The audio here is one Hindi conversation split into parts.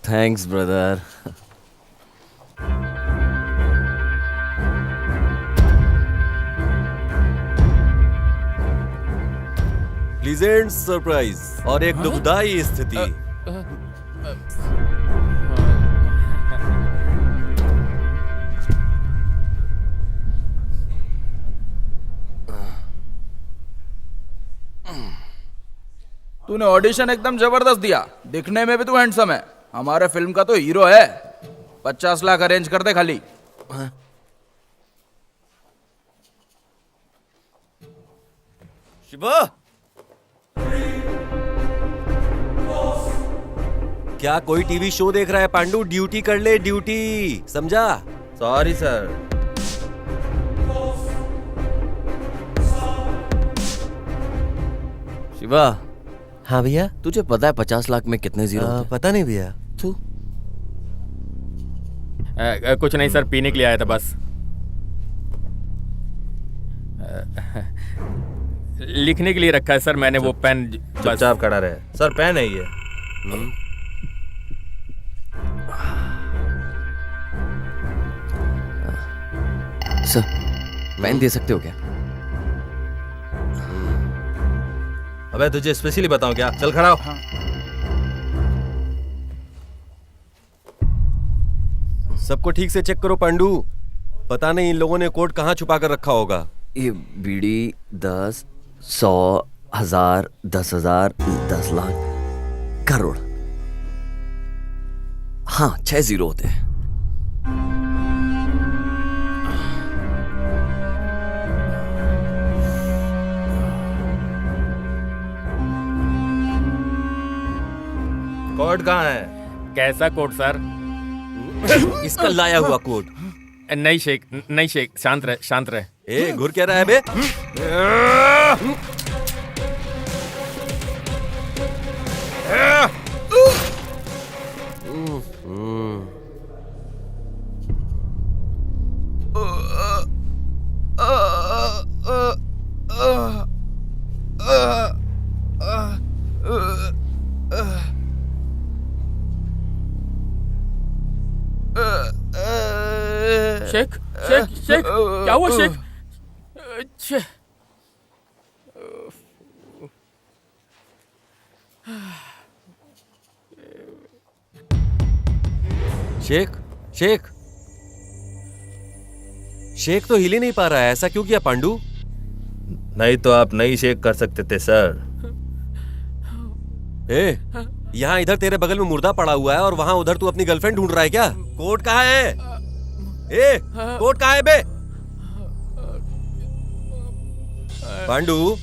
Thanks brother. प्लीजेंट सरप्राइज और एक दुखदाई स्थिति। तूने ऑडिशन एकदम जबरदस्त दिया, दिखने में भी तू हैंडसम है, हमारे फिल्म का तो हीरो है। 50 लाख अरेंज कर दे खाली। शिवा, क्या कोई टीवी शो देख रहा है? पांडू ड्यूटी कर ले, ड्यूटी, समझा? Sorry sir. शिवा, हाँ भैया। तुझे पता है 50 लाख में कितने जीरो होते हैं? पता नहीं भैया। तू कुछ नहीं सर, पीने के लिए आया था बस। लिखने के लिए रखा है सर मैंने वो पेन। चुपचाप खड़ा रहे सर, पेन है ये। सर, पेन दे सकते हो क्या? अबे तुझे स्पेशली बताऊं क्या? चल खड़ा हो। सबको ठीक से चेक करो पांडू, पता नहीं इन लोगों ने कोड कहाँ छुपा कर रखा होगा। ये बीड़ी 10, 100, 1000, 10,000, 10 लाख, करोड़। हाँ, 6 जीरो होते हैं। कोड कहाँ है? कैसा कोट सर? इसका लाया हुआ कोड। नहीं शेख, शांत रहे, शांत रहे। ए, घुर क्या रहा है बे? शेख, क्या हुआ शेख? शेख, शेख, शेख तो हिल ही नहीं पा रहा है, ऐसा क्यों किया पांडू? नहीं तो आप नहीं शेक कर सकते थे सर। ए, यहाँ इधर तेरे बगल में मुर्दा पड़ा हुआ है और वहाँ उधर तू अपनी गर्लफ्रेंड ढूंढ रहा है क्या? कोड कहाँ है? ए, कोड कहाँ है बे? पांडू,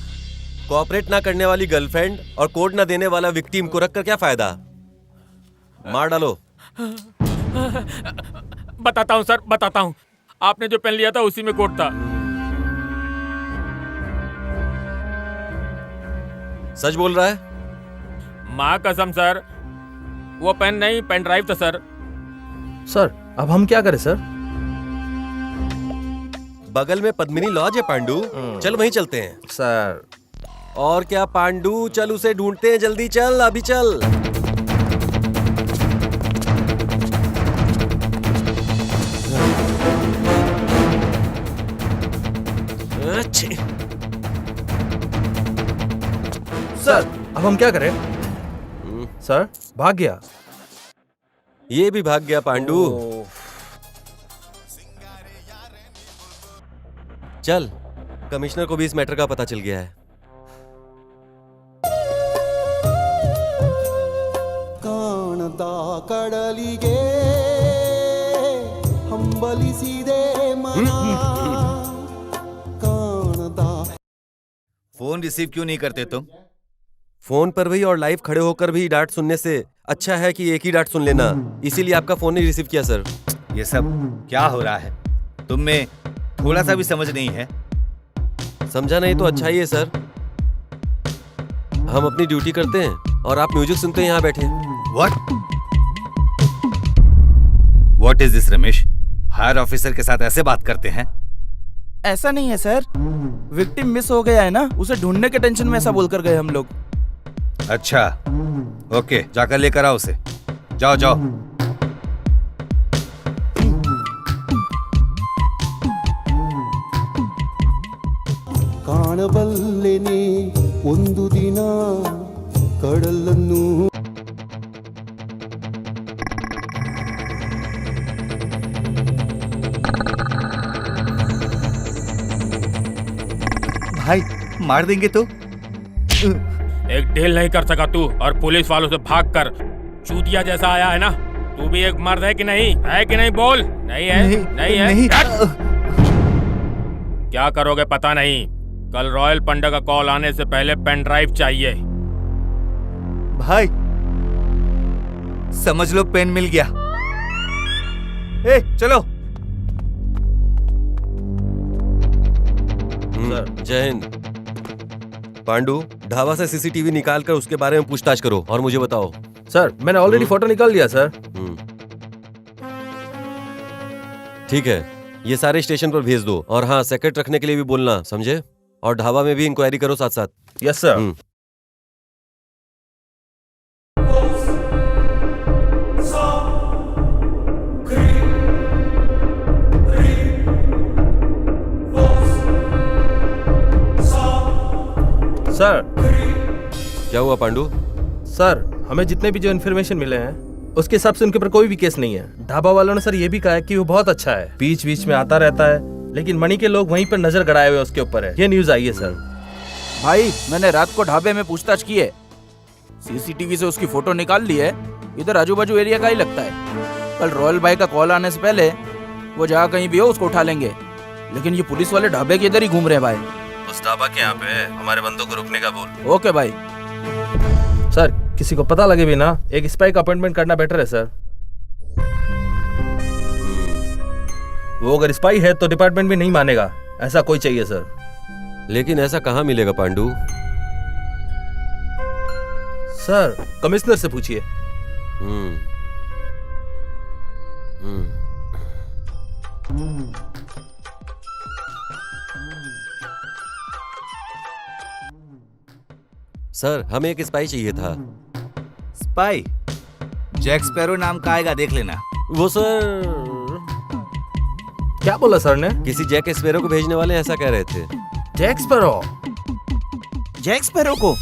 कोऑपरेट ना करने वाली गर्लफ्रेंड और कोड ना देने वाला विक्टिम को रखकर क्या फायदा? मार डालो। बताता हूँ सर, बताता हूँ। आपने जो पेन लिया था उसी में कोड था। सच बोल रहा है? माँ कसम सर, वो पेन नहीं, पेन ड्राइव था सर। सर अब हम क्या करें सर? बगल में पद्मिनी लॉज है पांडू, चल वहीं चलते हैं। सर और क्या पांडू, चल उसे ढूंढते हैं, जल्दी चल, अभी चल। अच्छे। सर अब हम क्या करें? सर भाग गया। ये भी भाग गया पांडू। चल, कमिश्नर को भी इस मैटर का पता चल गया है। ಕಾಣದ ಕಡಲಿಗೆ ಹಂಬಲಿಸಿದೆ ಮನ ಕಾಣದ। फोन रिसीव क्यों नहीं करते तुम? फोन पर भी और लाइव खड़े होकर भी डांट सुनने से अच्छा है कि एक ही डांट सुन लेना, इसीलिए आपका फोन नहीं रिसीव किया सर। ये सब क्या हो रहा है? तुम में थोड़ा सा भी समझ नहीं है? समझा नहीं तो अच्छा ही है सर, हम अपनी ड्यूटी करते हैं और आप म्यूजिक सुनते हैं यहाँ बैठे। What is this Ramesh? Higher officer के साथ ऐसे बात करते हैं? ऐसा नहीं है सर, विक्टिम मिस हो गया है ना, उसे ढूंढने के टेंशन में ऐसा बोलकर गए हम लोग। अच्छा, ओके, जाकर लेकर आओ उसे। जाओ जाओ। ಕಾಣಬಲ್ಲೆನೆ ಒಂದು ದಿನ ಕಡಲನ್ನು भाई मार देंगे तो? एक डील नहीं कर सका तू और पुलिस वालों से भाग कर चूतिया जैसा आया है ना। तू भी एक मर्द है कि नहीं? है कि नहीं? बोल। नहीं है? नहीं है? नहीं। क्या करोगे पता नहीं। कल रॉयल पंडा का कॉल आने से पहले पेन ड्राइव चाहिए। भाई समझ लो पेन मिल गया। ए चलो। जय हिंद। पांडू, ढाबा से सीसीटीवी निकाल कर उसके बारे में पूछताछ करो और मुझे बताओ। सर मैंने ऑलरेडी फोटो निकाल लिया सर। ठीक है, ये सारे स्टेशन पर भेज दो और हाँ, सेक्रेट रखने के लिए भी बोलना, समझे? और ढाबा में भी इंक्वायरी करो साथ साथ। Yes sir. सर क्या हुआ पांडू? सर हमें जितने भी जो इन्फॉर्मेशन मिले हैं उसके हिसाब से उनके ऊपर कोई भी केस नहीं है। ढाबा वालों ने सर ये भी कहा है कि वो बहुत अच्छा है, बीच बीच में आता रहता है, लेकिन मणि के लोग वहीं पर नजर गड़ाए हुए उसके ऊपर है। ये न्यूज आई है सर। भाई मैंने रात को ढाबे में पूछताछ की है, सीसीटीवी से उसकी फोटो निकाल ली है। इधर आजू बाजू एरिया का ही लगता है। कल रॉयल भाई का कॉल आने से पहले वो जहाँ कहीं भी हो उसको उठा लेंगे, लेकिन ये पुलिस वाले ढाबे के इधर ही घूम रहे हैं भाई। उस ढाबा के यहाँ पे हमारे बंदों को रुकने का बोल। ओके भाई। सर किसी को पता लगे भी ना, एक स्पाई का अपॉइंटमेंट करना बेटर है सर। वो अगर स्पाई है तो डिपार्टमेंट भी नहीं मानेगा, ऐसा कोई चाहिए सर। लेकिन ऐसा कहाँ मिलेगा पांडू? सर कमिश्नर से पूछिए। हम्म सर, हमें एक स्पाई चाहिए था। स्पाई? जैक स्पैरो नाम का आएगा, देख लेना। वो सर, क्या बोला सर ने? किसी जैक स्पैरो को भेजने वाले ऐसा कह रहे थे। Jack sparrow? जैक स्पैरो को?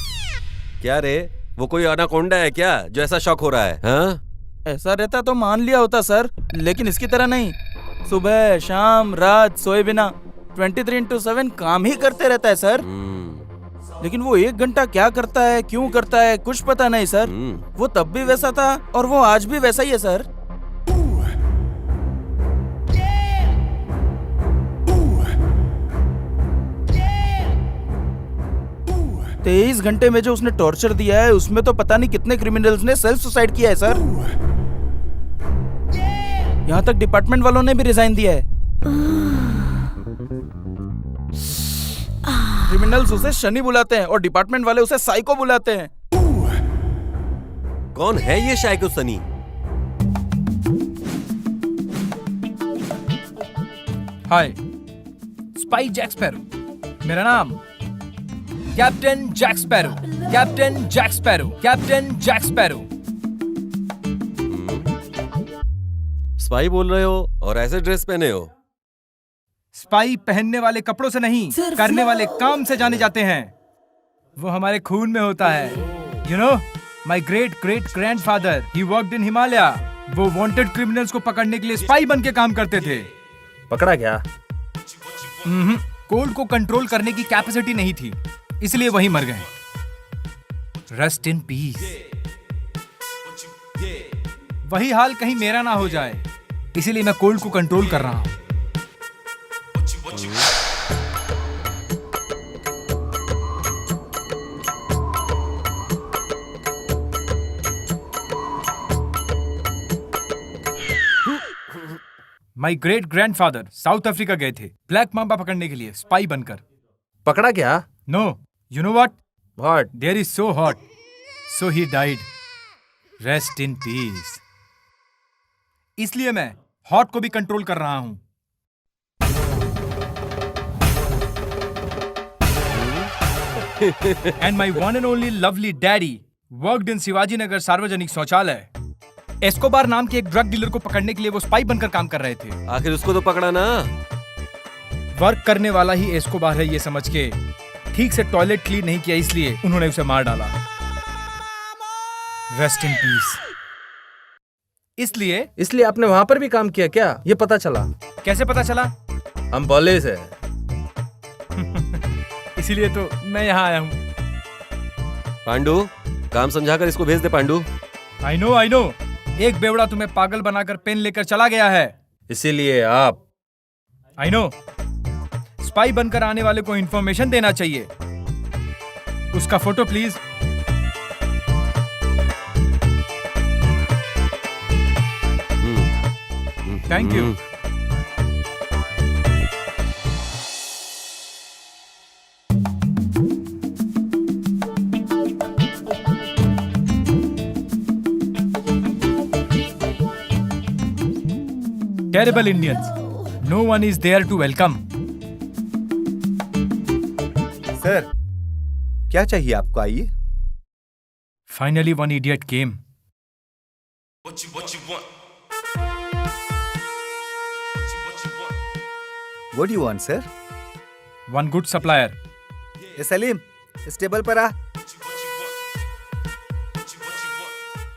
क्या रे, वो कोई अनाकोंडा है क्या जो ऐसा शौक हो रहा है? हाँ? ऐसा रहता तो मान लिया होता सर, लेकिन इसकी तरह नहीं। सुबह शाम रात सोए बिना 23/7 काम ही करते रहता है सर। लेकिन वो 1 घंटा क्या करता है, क्यों करता है, कुछ पता नहीं सर। वो तब भी वैसा था और वो आज भी वैसा ही है सर। 23 घंटे में जो उसने टॉर्चर दिया है उसमें तो पता नहीं कितने क्रिमिनल्स ने सेल्फ सुसाइड किया है सर। यहाँ तक डिपार्टमेंट वालों ने भी रिजाइन दिया है। क्रिमिनल्स उसे शनि बुलाते हैं और डिपार्टमेंट वाले उसे साइको बुलाते हैं। कौन है ये psycho Sunny? Hi, spy Jack Sparrow मेरा नाम। Captain Jack Sparrow, captain Jack Sparrow, captain Jack Sparrow. Spy बोल रहे हो और ऐसे ड्रेस पहने हो? स्पाई पहनने वाले कपड़ों से नहीं, करने वाले काम से जाने जाते हैं। वो हमारे खून में होता है। You know, my great great grandfather, he worked in Himalaya. वो वांटेड क्रिमिनल्स को पकड़ने के लिए स्पाई बन के काम करते थे। पकड़ा क्या? कोल्ड को कंट्रोल करने की कैपेसिटी नहीं थी, इसलिए वहीं मर गए। Rest in piece. वही हाल कहीं मेरा ना हो जाए, इसीलिए मैं कोल्ड को कंट्रोल कर रहा हूं। My great grandfather south Africa गए थे ब्लैक मांबा पकड़ने के लिए, स्पाई बनकर। पकड़ा क्या? No, you know what? What? There is so hot, so he died. Rest in peace. इसलिए मैं हॉट को भी कंट्रोल कर रहा हूं। And my one and only lovely daddy worked in Shivaji Nagar सार्वजनिक शौचालय। एस्कोबार नाम के एक ड्रग डीलर को पकड़ने के लिए वो स्पाई बनकर काम कर रहे थे। आखिर उसको तो पकड़ा ना। वर्क करने वाला ही एस्कोबार है ये समझ के ठीक से टॉयलेट क्लीन नहीं किया, इसलिए उन्होंने उसे मार डाला। Rest in peace. इसलिए आपने वहां पर भी काम किया क्या? ये पता चला। कैसे पता चला? हम पुलिस है। इसीलिए तो मैं यहाँ आया हूँ। पांडू, काम समझाकर इसको भेज दे पांडू। I know. एक बेवड़ा तुम्हें पागल बनाकर पेन लेकर चला गया है। इसीलिए आप आई नो। स्पाई बनकर आने वाले को इंफॉर्मेशन देना चाहिए। उसका photo please. Thank you. Terrible Indians. No one is there to welcome. Sir, क्या चाहिए आपको? आइए। Finally, one idiot came. What do you want, sir? One good supplier. ए सलीम, इस टेबल पर आ।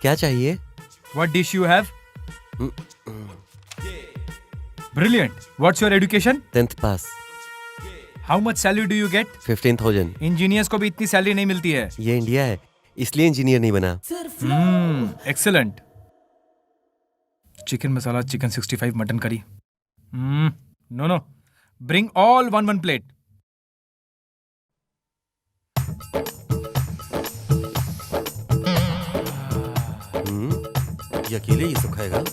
क्या चाहिए? What dish you have? Brilliant. What's your education? 10th pass. How much salary do you get? 15,000. Engineers को भी इतनी सैलरी नहीं मिलती है। ये इंडिया है, इसलिए इंजीनियर नहीं बना। Excellent. Chicken masala, chicken 65, mutton curry. No. Bring all one plate. ये अकेले ही सब खाएगा?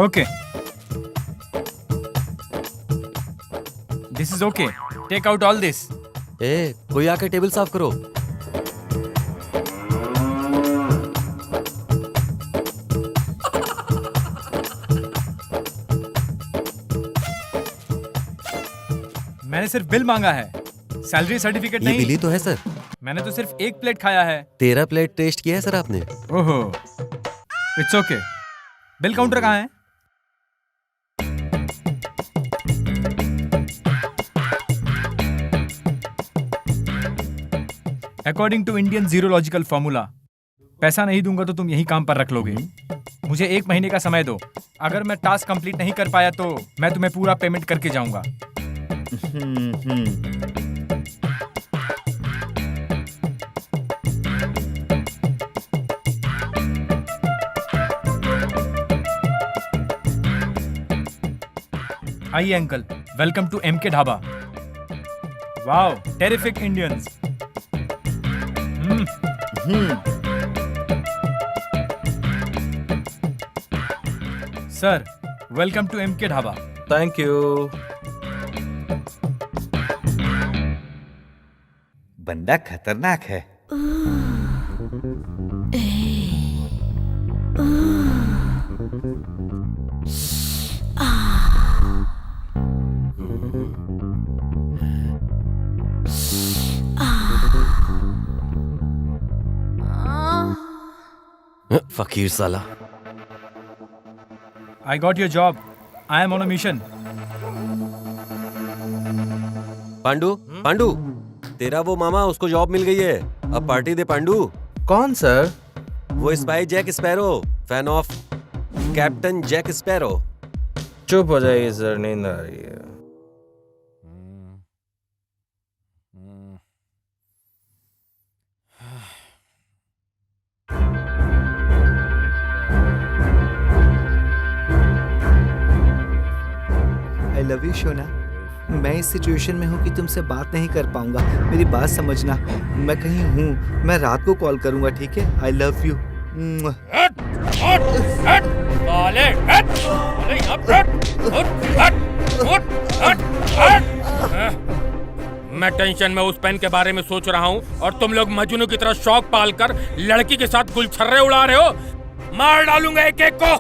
Okay. This is okay. Take out all this. ए, कोई आकर टेबल साफ करो। मैंने सिर्फ बिल मांगा है, सैलरी सर्टिफिकेट ये नहीं। बिल ही तो है सर। मैंने तो सिर्फ एक प्लेट खाया है। 13 प्लेट टेस्ट किया है सर आपने। ओहो, इट्स ओके। बिल काउंटर कहाँ है? अकॉर्डिंग टू इंडियन जीरोलॉजिकल फॉर्मूला, पैसा नहीं दूंगा तो तुम यही काम पर रख लोगे। मुझे 1 महीने का समय दो। अगर मैं टास्क कंप्लीट नहीं कर पाया तो मैं तुम्हें पूरा पेमेंट करके जाऊंगा। आइए uncle, welcome to MK Dhaba. Wow, terrific Indians. Sir, welcome to MK Dhaba. Thank you. बंदा खतरनाक है। फकीर साला। I got your job. I am on a mission. Pandu, तेरा वो मामा, उसको जॉब मिल गई है। अब पार्टी दे पांडू। कौन सर? वो spy Jack Sparrow, fan of captain Jack Sparrow. चुप हो जाइए सर, नींद आ रही है। आई लव यू शोना। मैं इस सिचुएशन में हूँ कि तुमसे बात नहीं कर पाऊंगा। मेरी बात समझना। मैं कहीं हूँ, मैं रात को कॉल करूंगा, ठीक है? I love you. उठ, हट, साले, हट, साले, यहाँ पे हट, उठ, हट। मैं टेंशन में उस पेन के बारे में सोच रहा हूँ और तुम लोग मजनू की तरह शौक पालकर लड़की के साथ गुलछर्रे उड़ा रहे हो। मार डालूंगा एक एक को।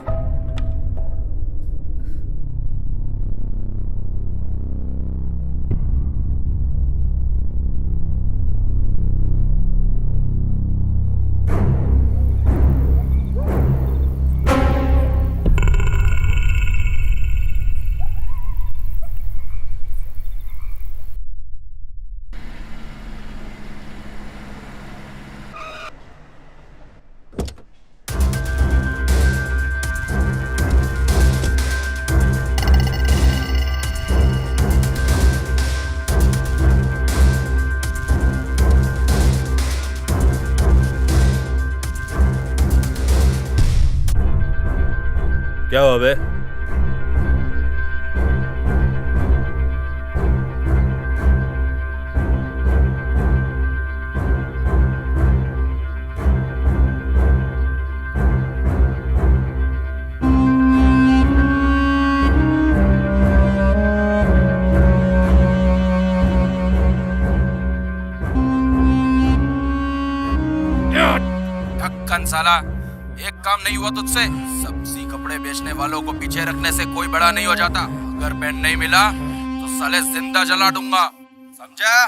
क्या हुआ बे? ढक्कन साला, एक काम नहीं हुआ तुझसे। सब्जी कपड़े बेचने वालों को पीछे रखने से कोई बड़ा नहीं हो जाता। अगर पेन नहीं मिला तो साले जिंदा जला दूंगा, समझा?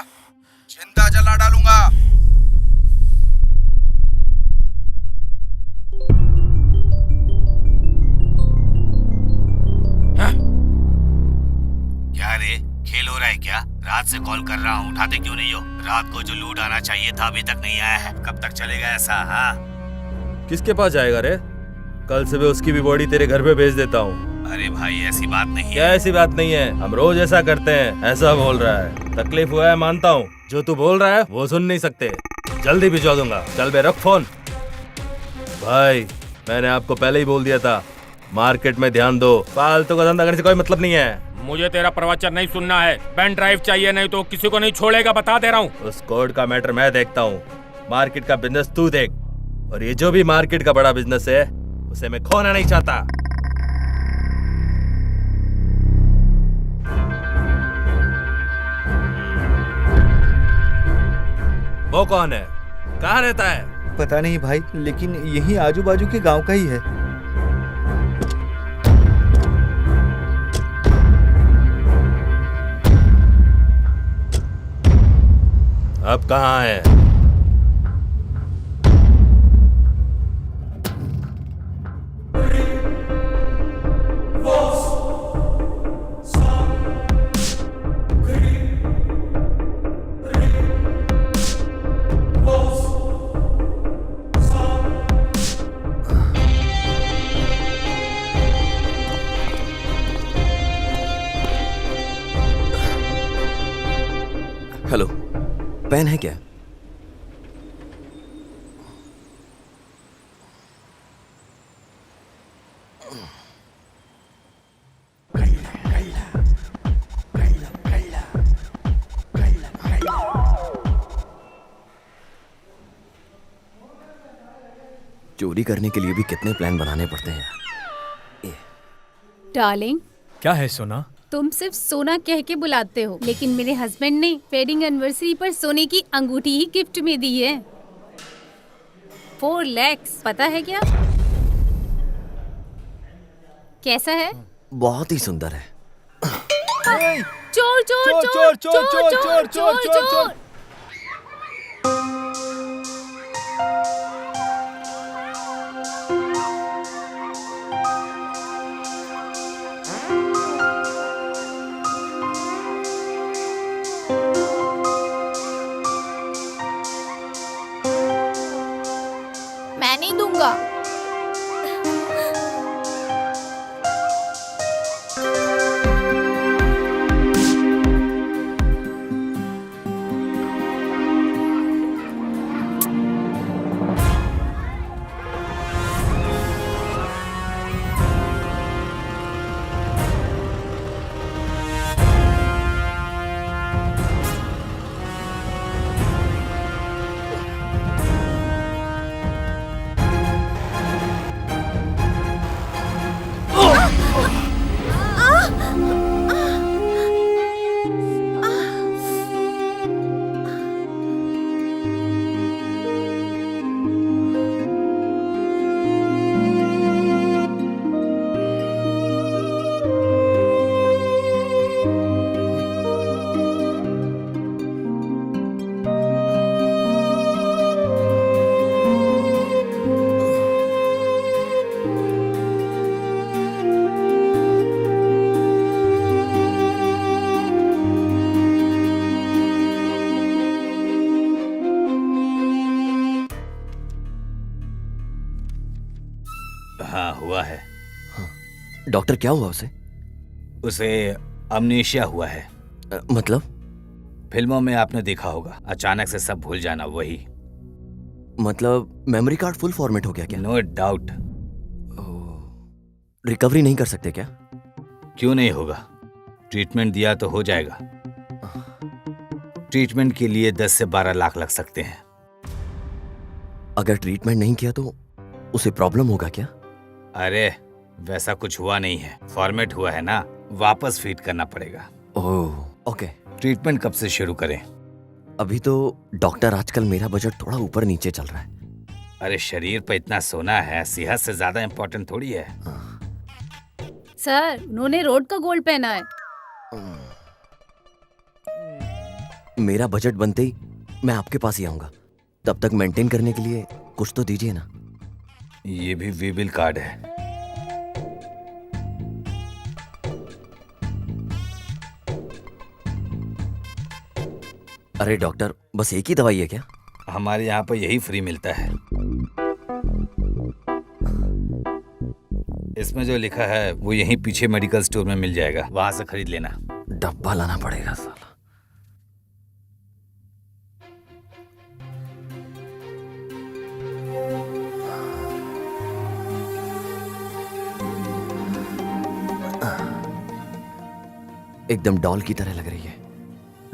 जिंदा जला डालूंगा। क्या रे, खेल हो रहा है क्या? रात से कॉल कर रहा हूँ, उठाते क्यों नहीं हो? रात को जो लूट आना चाहिए था अभी तक नहीं आया है। कब तक चलेगा ऐसा? हाँ, किसके पास जाएगा रे? कल सुबह उसकी भी बॉडी तेरे घर पे भेज देता हूँ। अरे भाई ऐसी बात नहीं क्या है। ऐसी बात नहीं है? हम रोज ऐसा करते हैं। ऐसा बोल रहा है, तकलीफ हुआ है मानता हूँ। जो तू बोल रहा है वो सुन नहीं सकते। जल्दी भिजवा दूंगा। चल बे, रख फोन। भाई मैंने आपको पहले ही बोल दिया था, मार्केट में ध्यान दो। फालतू का धंधा करने से कोई मतलब नहीं है। मुझे तेरा प्रवचन नहीं सुनना है। पेन ड्राइव चाहिए, नहीं तो किसी को नहीं छोड़ेगा, बता दे रहा हूँ। उस कोड का मैटर मैं देखता हूँ, मार्केट का बिजनेस तू देख। और ये जो भी मार्केट का बड़ा बिजनेस है उसे मैं खोना नहीं चाहता। वो कौन है? कहाँ रहता है? पता नहीं भाई, लेकिन यही आजू बाजू के गांव का ही है। अब कहाँ है? हेलो, पेन है क्या? चोरी करने के लिए भी कितने प्लान बनाने पड़ते हैं। डार्लिंग, क्या है सोना? तुम सिर्फ सोना कह के बुलाते हो, लेकिन मेरे हस्बैंड ने वेडिंग एनिवर्सरी पर सोने की अंगूठी ही गिफ्ट में दी है। 4 लाख, पता है क्या? कैसा है? बहुत ही सुंदर है। चोर चोर चोर चोर चोर चोर चोर चोर। मैं नहीं दूंगा। हुआ है। डॉक्टर क्या हुआ उसे? उसे अमनेशिया हुआ है। मतलब? फिल्मों में आपने देखा होगा, अचानक से सब भूल जाना, वही। मतलब मेमोरी कार्ड फुल फॉर्मेट हो गया क्या? No doubt. रिकवरी नहीं कर सकते क्या? क्यों नहीं होगा? ट्रीटमेंट दिया तो हो जाएगा। ट्रीटमेंट के लिए 10 से 12 लाख लग सकते हैं। अगर ट्रीटमेंट नहीं किया तो उसे प्रॉब्लम होगा क्या? अरे वैसा कुछ हुआ नहीं है, फॉर्मेट हुआ है ना, वापस फीड करना पड़ेगा। Oh okay. ट्रीटमेंट कब से शुरू करें? अभी तो डॉक्टर, आजकल मेरा बजट थोड़ा ऊपर नीचे चल रहा है। अरे शरीर पे इतना सोना है, सेहत से ज्यादा इम्पोर्टेंट थोड़ी है। सर, उन्होंने रोड का गोल्ड पहना है। मेरा बजट बनते ही मैं आपके पास ही आऊंगा। तब तक मेंटेन करने के लिए कुछ तो दीजिए ना। ये भी वीबिल कार्ड है। अरे डॉक्टर, बस एक ही दवाई है क्या? हमारे यहाँ पर यही फ्री मिलता है। इसमें जो लिखा है वो यहीं पीछे मेडिकल स्टोर में मिल जाएगा, वहां से खरीद लेना। डब्बा लाना पड़ेगा साला। एकदम डॉल की तरह लग रही है।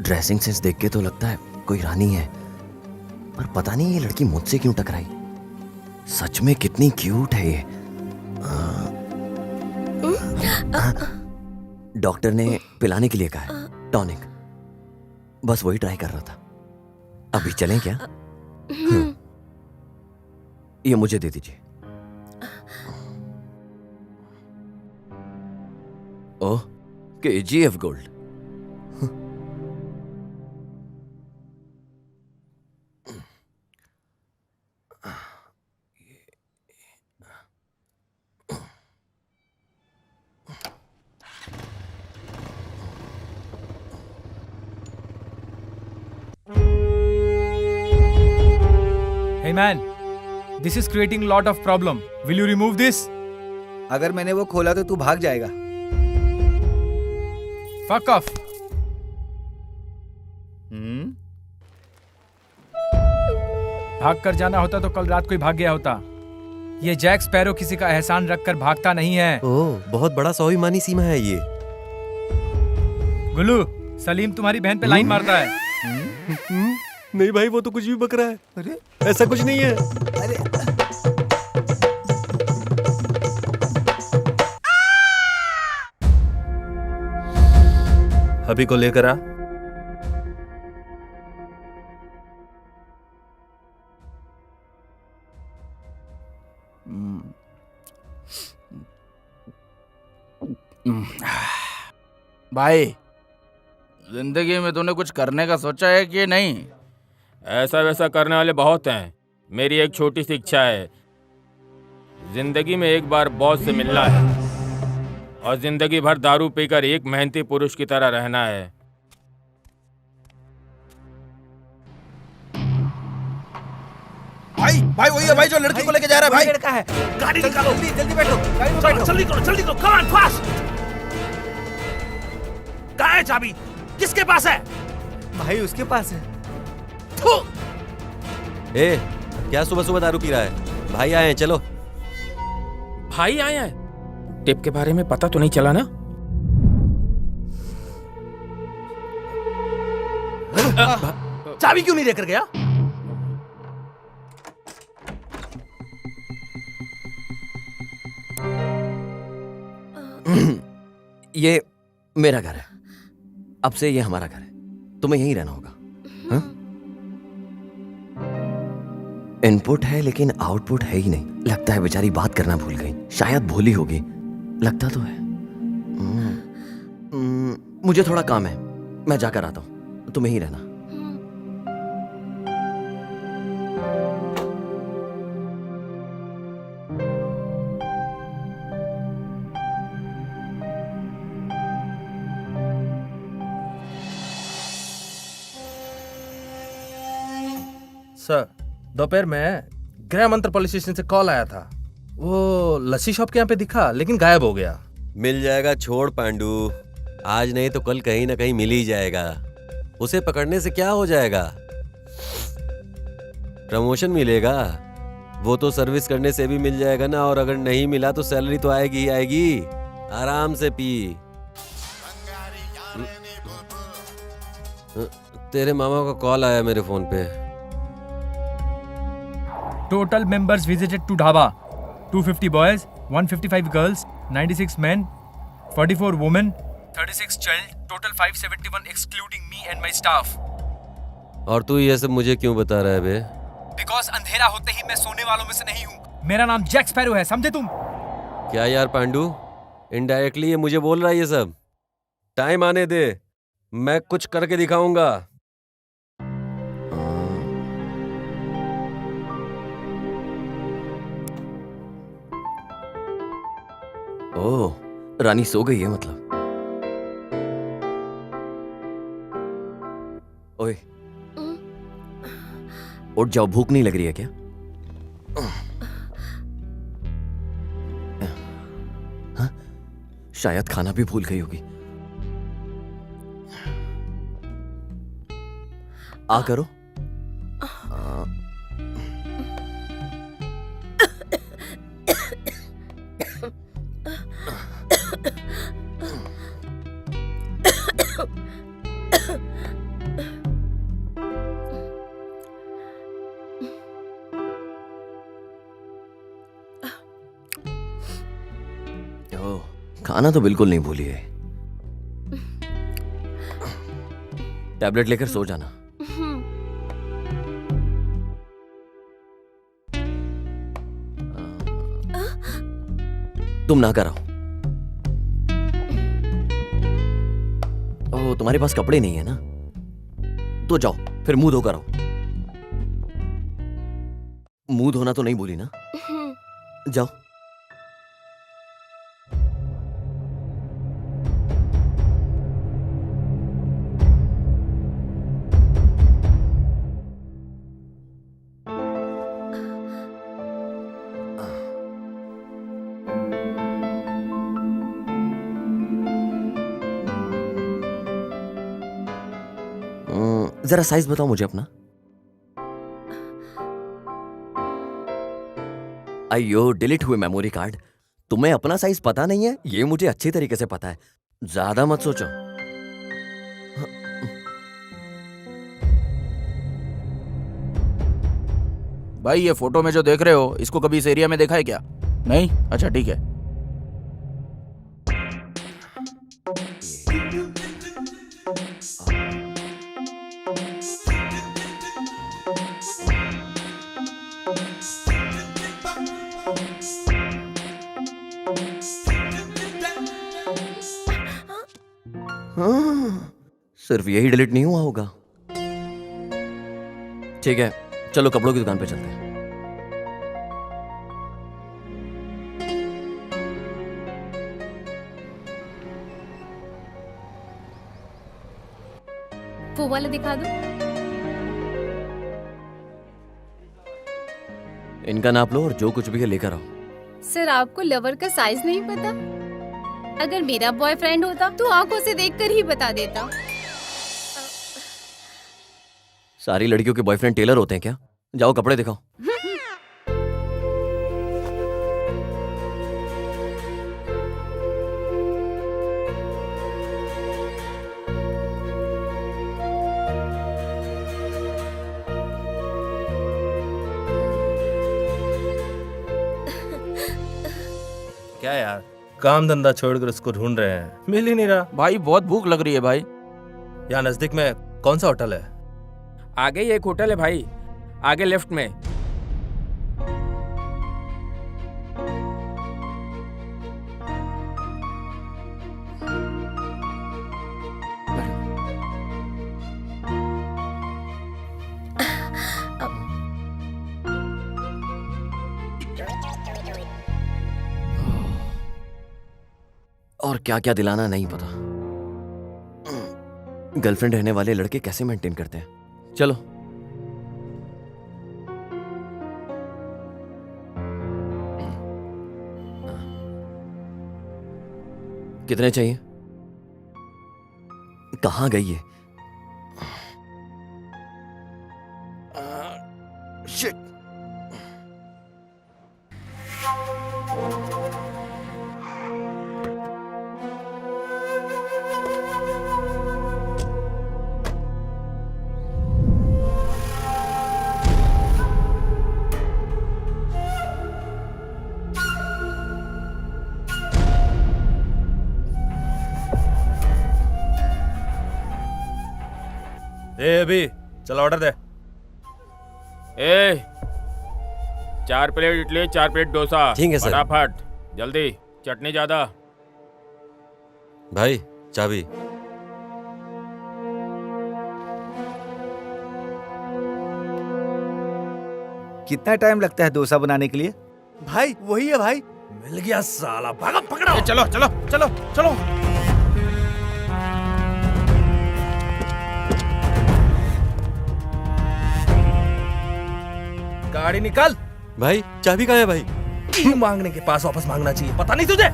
ड्रेसिंग सेंस देख के तो लगता है कोई रानी है, पर पता नहीं ये लड़की मुझसे क्यों टकराई। सच में कितनी क्यूट है ये। डॉक्टर ने पिलाने के लिए कहा है, टॉनिक। बस वही ट्राई कर रहा था। अभी चलें क्या? ये मुझे दे दीजिए। ओह, KGF gold. Hey man, this is creating lot of problem. Will you remove this? अगर मैंने वो खोला तो तू भाग जाएगा। Fuck off. भाग कर जाना होता तो कल रात को ही भाग गया होता। ये जैक स्पैरो किसी का एहसान रखकर भागता नहीं है। ओह, बहुत बड़ा स्वाभिमानी सीमा है ये। गुल्लू, सलीम तुम्हारी बहन पे लाइन मारता है। नहीं भाई, वो तो कुछ भी बक रहा है। अरे ऐसा कुछ नहीं है। अरे अभी को लेकर आ। भाई, जिंदगी में तूने कुछ करने का सोचा है कि नहीं? ऐसा वैसा करने वाले बहुत हैं। मेरी एक छोटी सी इच्छा है, जिंदगी में एक बार बॉस से मिलना है और जिंदगी भर दारू पीकर एक मेहनती पुरुष की तरह रहना है। भाई भाई वही है भाई जो लड़की को लेके जा रहा है भाई। लड़का है। गाड़ी निकालो, जल्दी जल्दी बैठो, गाड़ी में बैठो। जल्दी करो, जल्दी करो, कम ऑन फास्ट। कहाँ है चाबी? किसके पास है? भाई उसके पास है। थू! ए, क्या सुबह सुबह दारू पी रहा है? भाई आए हैं, चलो। भाई आए हैं? टिप के बारे में पता तो नहीं चला ना? चाबी क्यों नहीं लेकर गया? ये मेरा घर है। अब से ये हमारा घर है। तुम्हें यहीं रहना होगा। हाँ? इनपुट है लेकिन आउटपुट है ही नहीं। लगता है बेचारी बात करना भूल गई। शायद भूली होगी, लगता तो है। मुझे थोड़ा काम है, मैं जाकर आता हूं। तुम यहीं रहना। सर, दोपहर में गृह मंत्री पुलिस स्टेशन से कॉल आया था। वो लस्सी शॉप के यहाँ पे दिखा लेकिन गायब हो गया। मिल जाएगा, छोड़ पांडू, आज नहीं तो कल कहीं ना कहीं मिल ही जाएगा। उसे पकड़ने से क्या हो जाएगा, प्रमोशन मिलेगा, वो तो सर्विस करने से भी मिल जाएगा ना। और अगर नहीं मिला तो सैलरी तो आएगी ही आएगी। आराम से पी। तेरे मामा का कॉल आया मेरे फोन पे। Total members visited to dhaba: 250 boys, 155 girls, 96 men, 44 women, 36 child. Total 571 excluding me and my staff. और तू ये सब मुझे क्यों बता रहा है बे? Because अंधेरा होते ही मैं सोने वालों में से नहीं हूँ। मेरा नाम जैक स्पैरो है, समझे तुम? क्या यार पांडू, इनडायरेक्टली ये मुझे बोल रहा है ये सब? टाइम आने दे, मैं कुछ करके दिखाऊंगा। ओह, रानी सो गई है मतलब। ओए, उठ जाओ, भूख नहीं लग रही है क्या? हाँ? शायद खाना भी भूल गई होगी। आ करो। खाना तो बिल्कुल नहीं भूली है। टैबलेट लेकर सो जाना। तुम ना कराओ। ओह, तुम्हारे पास कपड़े नहीं है ना, तो जाओ फिर मुंह धोकर आओ। मुंह धोना तो नहीं भूली ना? जाओ। जरा साइज बताओ मुझे अपना। अयो, डिलीट हुए मेमोरी कार्ड। तुम्हें अपना साइज पता नहीं है? ये मुझे अच्छी तरीके से पता है, ज्यादा मत सोचो। भाई ये फोटो में जो देख रहे हो, इसको कभी इस एरिया में देखा है क्या? नहीं? अच्छा ठीक है। सिर्फ यही डिलीट नहीं हुआ होगा। ठीक है, चलो कपड़ों की दुकान पे चलते हैं। वो वाला दिखा दो। इनका नाप लो और जो कुछ भी है लेकर आओ। सर, आपको लवर का साइज नहीं पता? अगर मेरा बॉयफ्रेंड होता तो आंखों से देखकर ही बता देता। सारी लड़कियों के बॉयफ्रेंड टेलर होते हैं क्या? जाओ कपड़े दिखाओ। क्या यार, काम धंधा छोड़कर उसको ढूंढ रहे हैं, मिल ही नहीं रहा। भाई बहुत भूख लग रही है भाई। यहाँ नजदीक में कौन सा होटल है? आगे ही एक होटल है भाई, आगे लेफ्ट में। और क्या क्या दिलाना नहीं पता। गर्लफ्रेंड रहने वाले लड़के कैसे मेंटेन करते हैं। चलो। कितने चाहिए? कहाँ गई है? शिट। अभी चलो ऑर्डर दे। 4 प्लेट इडली, 4 प्लेट डोसा। ठीक है, सर। फटाफट, जल्दी, चटनी ज्यादा। भाई चाबी। कितना टाइम लगता है डोसा बनाने के लिए? भाई वही है भाई। मिल गया साला, भागो पकड़ो। चलो चलो चलो चलो। गाड़ी निकाल। भाई चाबी कहाँ है भाई? मांगने के पास वापस मांगना चाहिए, पता नहीं तुझे?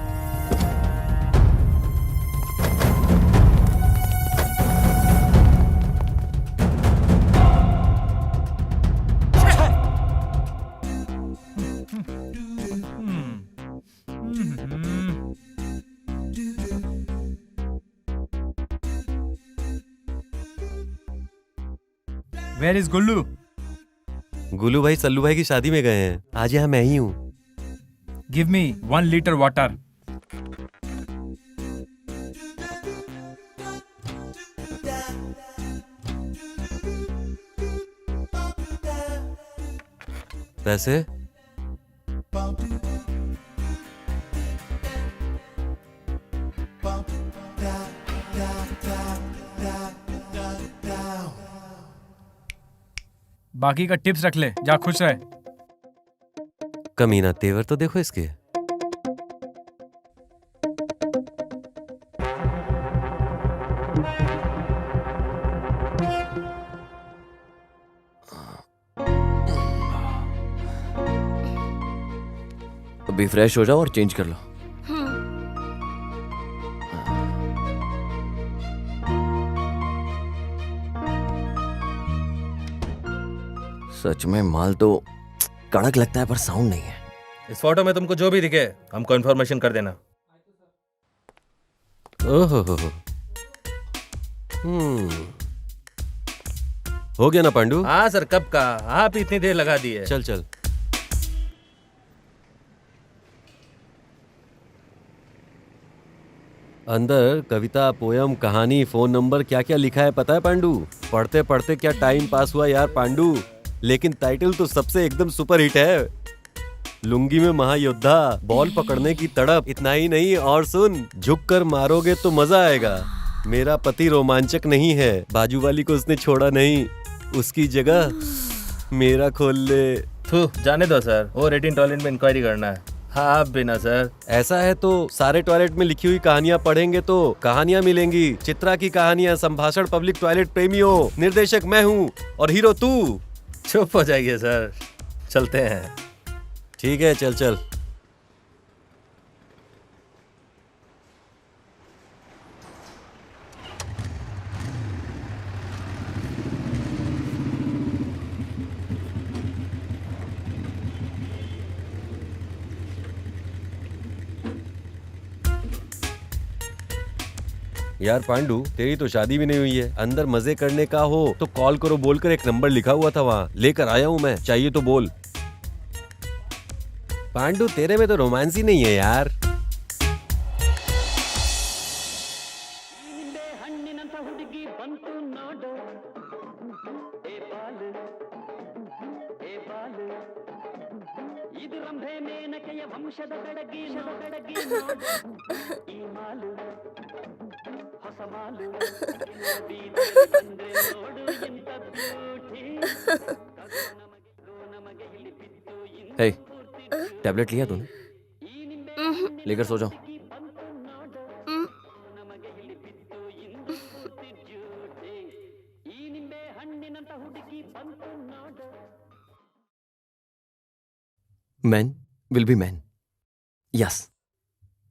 Where is Gullu? गुल्लू भाई सल्लू भाई की शादी में गए हैं। आज यहाँ मैं ही हूँ। Give me 1 liter water. पैसे? बाकी का टिप्स रख ले, जा खुश रहे। कमीना तेवर तो देखो इसके। अभी फ्रेश हो जाओ और चेंज कर लो। सच में माल तो कड़क लगता है पर साउंड नहीं है। इस फोटो में तुमको जो भी दिखे हमको इन्फॉर्मेशन कर देना। ओहो हो। हो गया ना पांडू? हाँ सर, कब का? आप इतनी देर लगा दी है। चल चल। अंदर कविता, पोयम, कहानी, फोन नंबर क्या क्या लिखा है पता है पांडू? पढ़ते पढ़ते क्या टाइम पास हुआ यार पांडू। लेकिन टाइटल तो सबसे एकदम सुपर हिट है। लुंगी में महायोद्धा, बॉल पकड़ने की तड़प। इतना ही नहीं, और सुन, झुक कर मारोगे तो मजा आएगा। मेरा पति रोमांचक नहीं है, बाजू वाली को उसने छोड़ा नहीं, उसकी जगह मेरा खोल ले। जाने दो सर, वो रेटिंग टॉयलेट में इंक्वायरी करना है। हाँ आप भी ना सर। ऐसा है तो सारे टॉयलेट में लिखी हुई कहानियां पढ़ेंगे तो कहानियां मिलेंगी। चित्रा की कहानियां, संभाषण पब्लिक टॉयलेट प्रेमियों। निर्देशक मैं हूँ और हीरो तू। चुप हो जाइए सर, चलते हैं। ठीक है, चल चल। यार पांडू, तेरी तो शादी भी नहीं हुई है। अंदर मजे करने का हो तो कॉल करो बोलकर एक नंबर लिखा हुआ था वहाँ, लेकर आया हूँ मैं, चाहिए तो बोल। पांडू तेरे में तो रोमांस ही नहीं है यार। हे, टैबलेट लिया तूने? लेकर सो जाओ। Man will be man. Yes,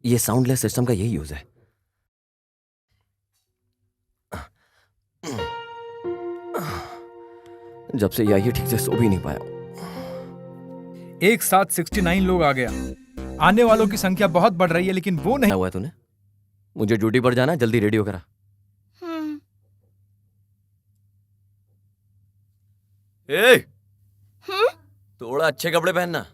ये साउंडलेस सिस्टम का यही यूज है। जब से ये आई है ठीक से सो भी नहीं पाया। एक साथ 69 लोग आ गया। आने वालों की संख्या बहुत बढ़ रही है, लेकिन वो नहीं हुआ है तूने? मुझे ड्यूटी पर जाना है, जल्दी रेडियो करा। ए, थोड़ा अच्छे कपड़े पहनना।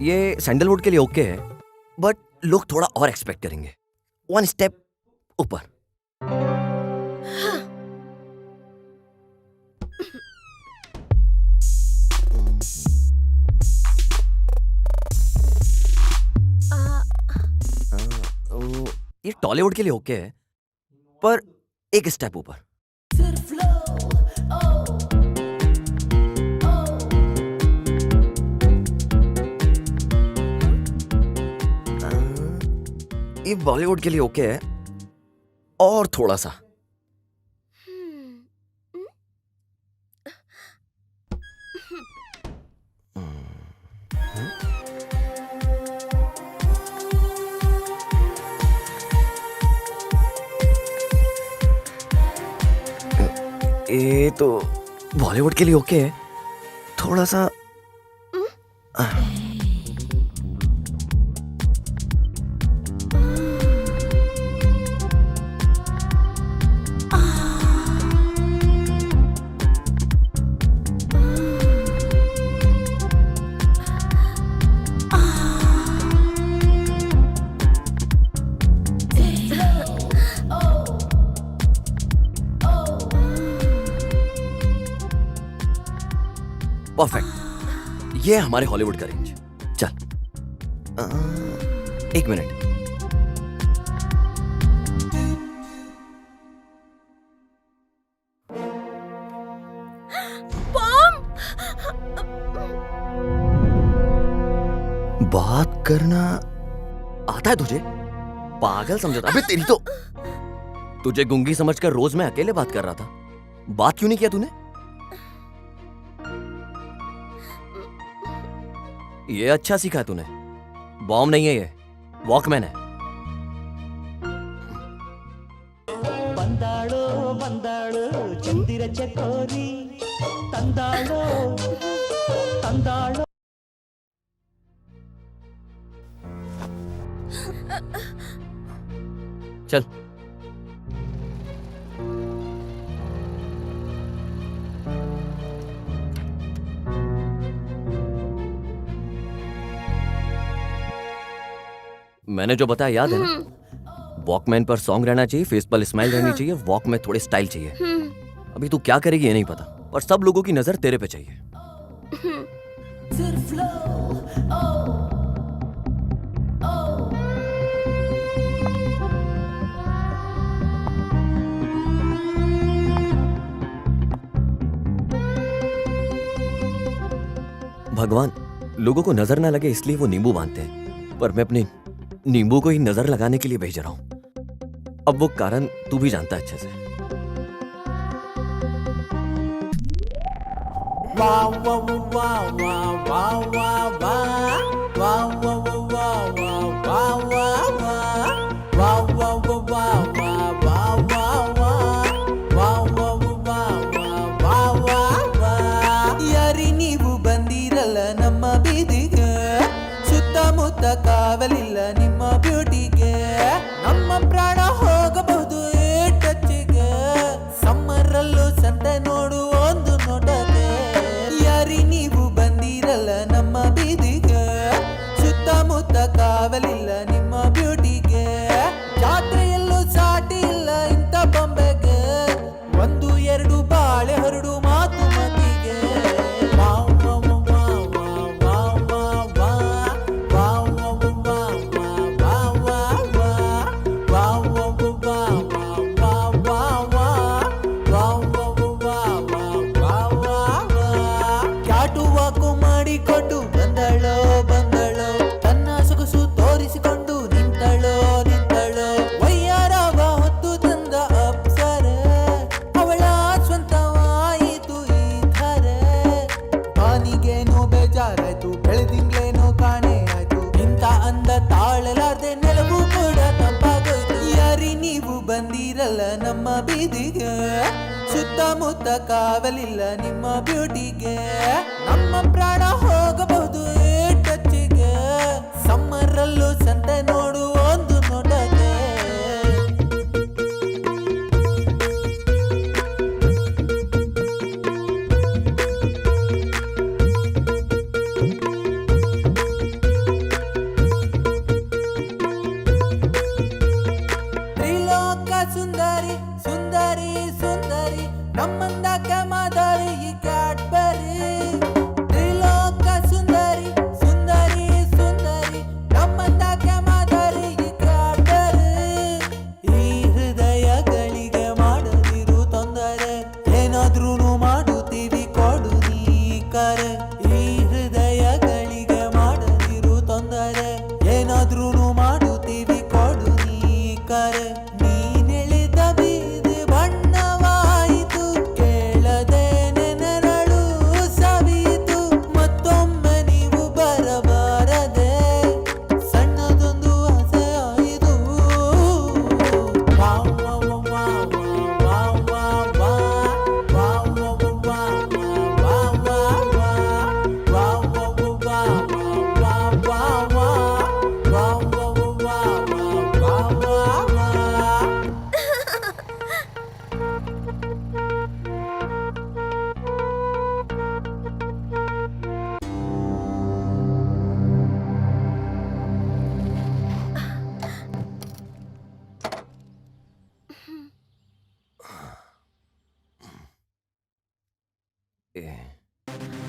ये सैंडलवुड के लिए ओके है, बट लोग थोड़ा और एक्सपेक्ट करेंगे। 1 स्टेप ऊपर। ये टॉलीवुड के लिए ओके है, पर 1 स्टेप ऊपर। ये बॉलीवुड के लिए ओके है, और थोड़ा सा। ये तो बॉलीवुड के लिए ओके है, थोड़ा सा। परफेक्ट, ये है हमारे हॉलीवुड का रेंज। चल 1 मिनट। बात करना आता है तुझे? पागल समझा था? अबे तेरी तो, तुझे गुंगी समझकर रोज मैं अकेले बात कर रहा था। बात क्यों नहीं किया तूने? ये अच्छा सीखा है तूने। बॉम्ब नहीं है ये, वॉकमैन है। ಬಂದಾಳೋ ಬಂದಾಳೋ ಚಂದಿರ ಚಕೋರಿ ತಂದಾಳೋ ತಂದಾಳೋ चल। मैंने जो बताया याद है ना? वॉकमैन पर सॉन्ग रहना चाहिए, फेस पर स्माइल रहनी चाहिए, वॉक में थोड़े स्टाइल चाहिए। अभी तू क्या करेगी ये नहीं पता, पर सब लोगों की नजर तेरे पे चाहिए। भगवान लोगों को नजर ना लगे इसलिए वो नींबू बांधते हैं, पर मैं अपने नींबू को ही नजर लगाने के लिए भेज रहा हूं। अब वो कारण तू भी जानता है अच्छे से। ಯಾರಿ ನೀವು ಬಂದಿರಲ್ಲ ನಮ್ಮ ಬೀದಿಗೆ, ಸುತ್ತಮುತ್ತ ಕಾವಲಿಲ್ಲ ನಿಮ್ಮ ಬ್ಯೂಟಿಗೆ, ನಮ್ಮ ಪ್ರಾಣ ಹೋಗಬಹುದು ಟಚ್ಗೆ, ಸಮ್ಮರಲ್ಲೂ ಸಂತೆ ನೋಡು ಒಂದು ನೋಟಕ್ಕೆ. ಯಾರಿ ನೀವು ಬಂದಿರಲ್ಲ ನಮ್ಮ ಬೀದಿಗೆ, ಸುತ್ತಮುತ್ತ ಬೀದಿಗೆ ಸುತ್ತಮುತ್ತ ಕಾವಲಿಲ್ಲ ನಿಮ್ಮ ಬ್ಯೂಟಿಗೆ ನಮ್ಮ ಪ್ರಾಣ ಹೋಗಬಹುದು ಟಚ್ಚಿಗೆ ಸಮ್ಮರಲ್ಲೂ ಸಂತೆ ನೋಡು ಒಂದು ನೋಟಕ್ಕೆ ತ್ರಿಲೋಕ ಸುಂದರಿ ಸುಂದರಿ ಸುಂದರಿ ನಮ್ಮಂದಕ್ಕೆ ಮಾದರಿ ಈ ಕ್ಯಾಡ್ಬರಿ ತ್ರಿಲೋಕ ಸುಂದರಿ ಸುಂದರಿ ಸುಂದರಿ ನಮ್ಮಂದಕ್ಕೆ ಮಾದರಿ ಈ ಕ್ಯಾಡ್ಬರಿ ಈ ಹೃದಯಗಳಿಗೆ ಮಾಡದಿರು ತೊಂದರೆ ಏನಾದ್ರೂ ಮಾಡುತ್ತೀವಿ ಕೊಡು ನೀ ಕರೆ ಈ ಹೃದಯಗಳಿಗೆ ಮಾಡದಿರು ತೊಂದರೆ ಏನಾದ್ರೂ ಮಾಡುತ್ತೀವಿ ಕೊಡು ನೀ ಕರೆ ನೀನೆಳೆದ ಬೀದಿ ಬಣ್ಣವಾಯಿತು ಕೇಳದೆ ನೆನರಳು ಸವಿಯಿತು ಮತ್ತೊಮ್ಮೆ ನೀವು ಬರಬಾರದೆ ಸಣ್ಣದೊಂದು ಆಸೆ ಆಯಿತು wow wow wow wow wow wow wow wow wow wow wow wow wow wow wow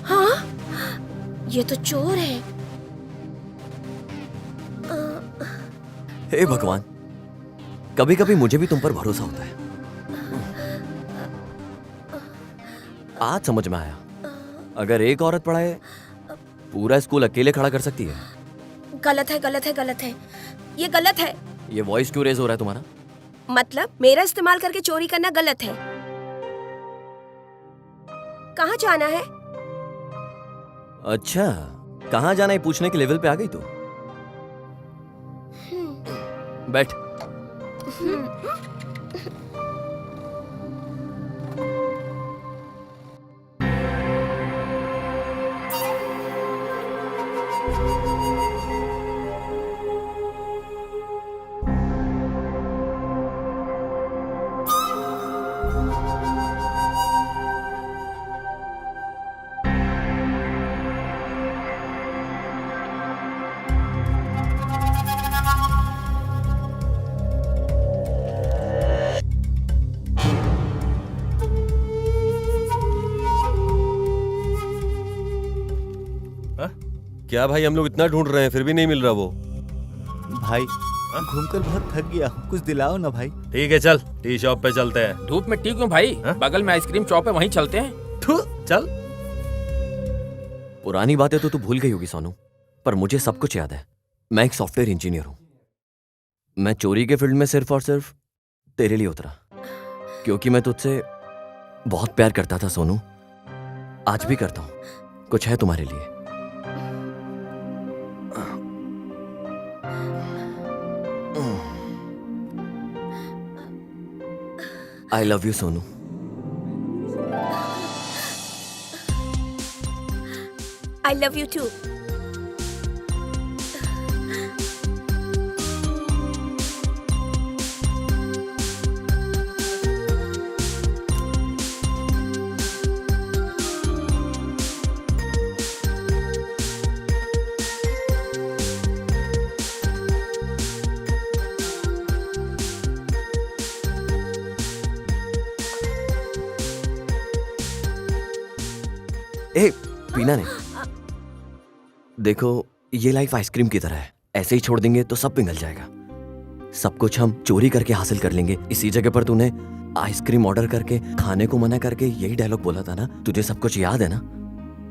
हाँ? ये तो चोर है। हे भगवान, कभी कभी मुझे भी तुम पर भरोसा होता है। आज समझ में आया, अगर एक औरत पढ़ाए पूरा स्कूल अकेले खड़ा कर सकती है। गलत है, गलत है, गलत है, ये गलत है। ये वॉइस क्यों रेज हो रहा है तुम्हारा? मतलब मेरा इस्तेमाल करके चोरी करना गलत है। कहाँ जाना है? अच्छा, कहाँ जाना है पूछने के लेवल पे आ गई तू। बैठ। क्या भाई, हम लोग इतना ढूंढ रहे हैं फिर भी नहीं मिल रहा वो। भाई घूमकर बहुत थक गया हूँ, कुछ दिलाओ ना भाई। ठीक है, चल टी शॉप पे चलते हैं। धूप में टी क्यों भाई? बगल में आइसक्रीम शॉप है, वहीं चलते हैं। चल। पुरानी बातें तो तू भूल गई होगी सोनू, पर मुझे सब कुछ याद है। मैं एक सॉफ्टवेयर इंजीनियर हूं। मैं चोरी के फील्ड में सिर्फ और सिर्फ तेरे लिए उतरा, क्योंकि मैं तुझसे बहुत प्यार करता था सोनू। आज भी करता हूं। कुछ है तुम्हारे लिए। आई love you Sonu. I love you too. ए, पीना नहीं। देखो, ये लाइफ आइसक्रीम की तरह है, ऐसे ही छोड़ देंगे तो सब पिघल जाएगा। सब कुछ हम चोरी करके हासिल कर लेंगे। इसी जगह पर तूने आइसक्रीम ऑर्डर करके खाने को मना करके यही डायलॉग बोला था ना। तुझे सब कुछ याद है ना?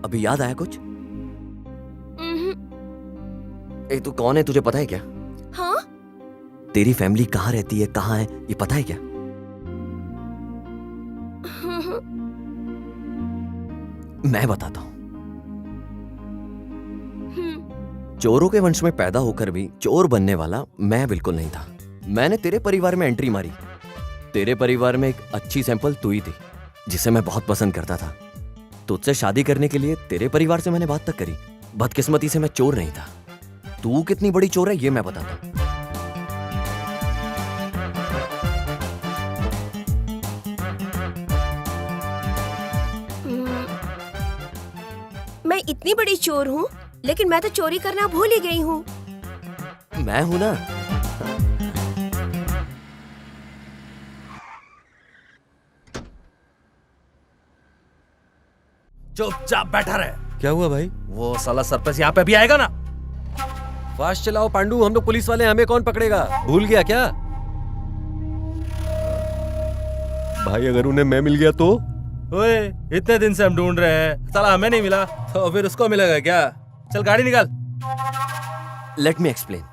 अभी याद आया कुछ? ए, तू कौन है, तुझे पता है क्या? हाँ? तेरी फैमिली कहाँ रहती है, कहाँ है, ये पता है क्या? मैं बताता हूं। चोरों के वंश में पैदा होकर भी चोर बनने वाला मैं बिल्कुल नहीं था। मैंने तेरे परिवार में एंट्री मारी, तेरे परिवार में एक अच्छी सैंपल तू ही थी, जिसे मैं बहुत पसंद करता था। तुझसे शादी करने के लिए तेरे परिवार से मैंने बात तक करी। बदकिस्मती से मैं चोर नहीं था। तू कितनी बड़ी चोर है ये मैं बताता हूँ। मैं इतनी बड़ी चोर हूँ, लेकिन मैं तो चोरी करना भूल ही गई हूँ। मैं हूं ना। चुपचाप बैठा रहे। क्या हुआ भाई? वो साला सरपंच यहाँ पे भी आएगा ना। फास्ट चलाओ पांडू, हम लोग पुलिस वाले, हमें कौन पकड़ेगा? भूल गया क्या? भाई अगर उन्हें मैं मिल गया तो? ओए, इतने दिन से हम ढूंढ रहे हैं, साला हमें नहीं मिला तो फिर उसको मिलेगा क्या? चल गाड़ी निकाल। Let me explain.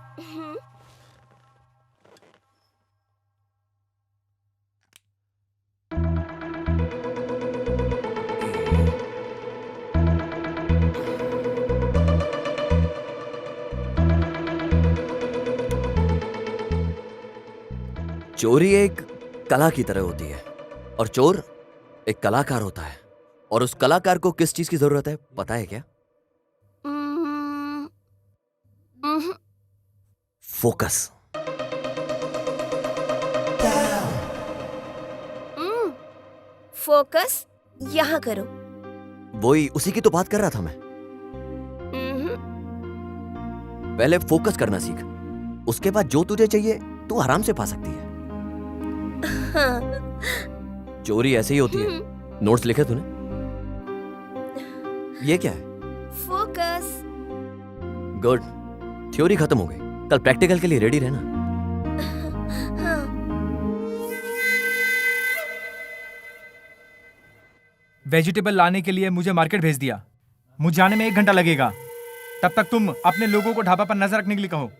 चोरी एक कला की तरह होती है और चोर एक कलाकार होता है। और उस कलाकार को किस चीज की जरूरत है पता है क्या? फोकस। फोकस यहाँ करो। वही उसी की तो बात कर रहा था मैं। पहले फोकस करना सीख, उसके बाद जो तुझे चाहिए तू आराम से पा सकती है। हाँ। चोरी ऐसे ही होती है। नोट्स लिखे तूने? ये क्या है? फोकस। गुड, थ्योरी खत्म हो गई। कल प्रैक्टिकल के लिए रेडी रहना। हाँ। वेजिटेबल लाने के लिए मुझे मार्केट भेज दिया। मुझे जाने में 1 घंटा लगेगा। तब तक तुम अपने लोगों को ढाबा पर नजर रखने के लिए कहो।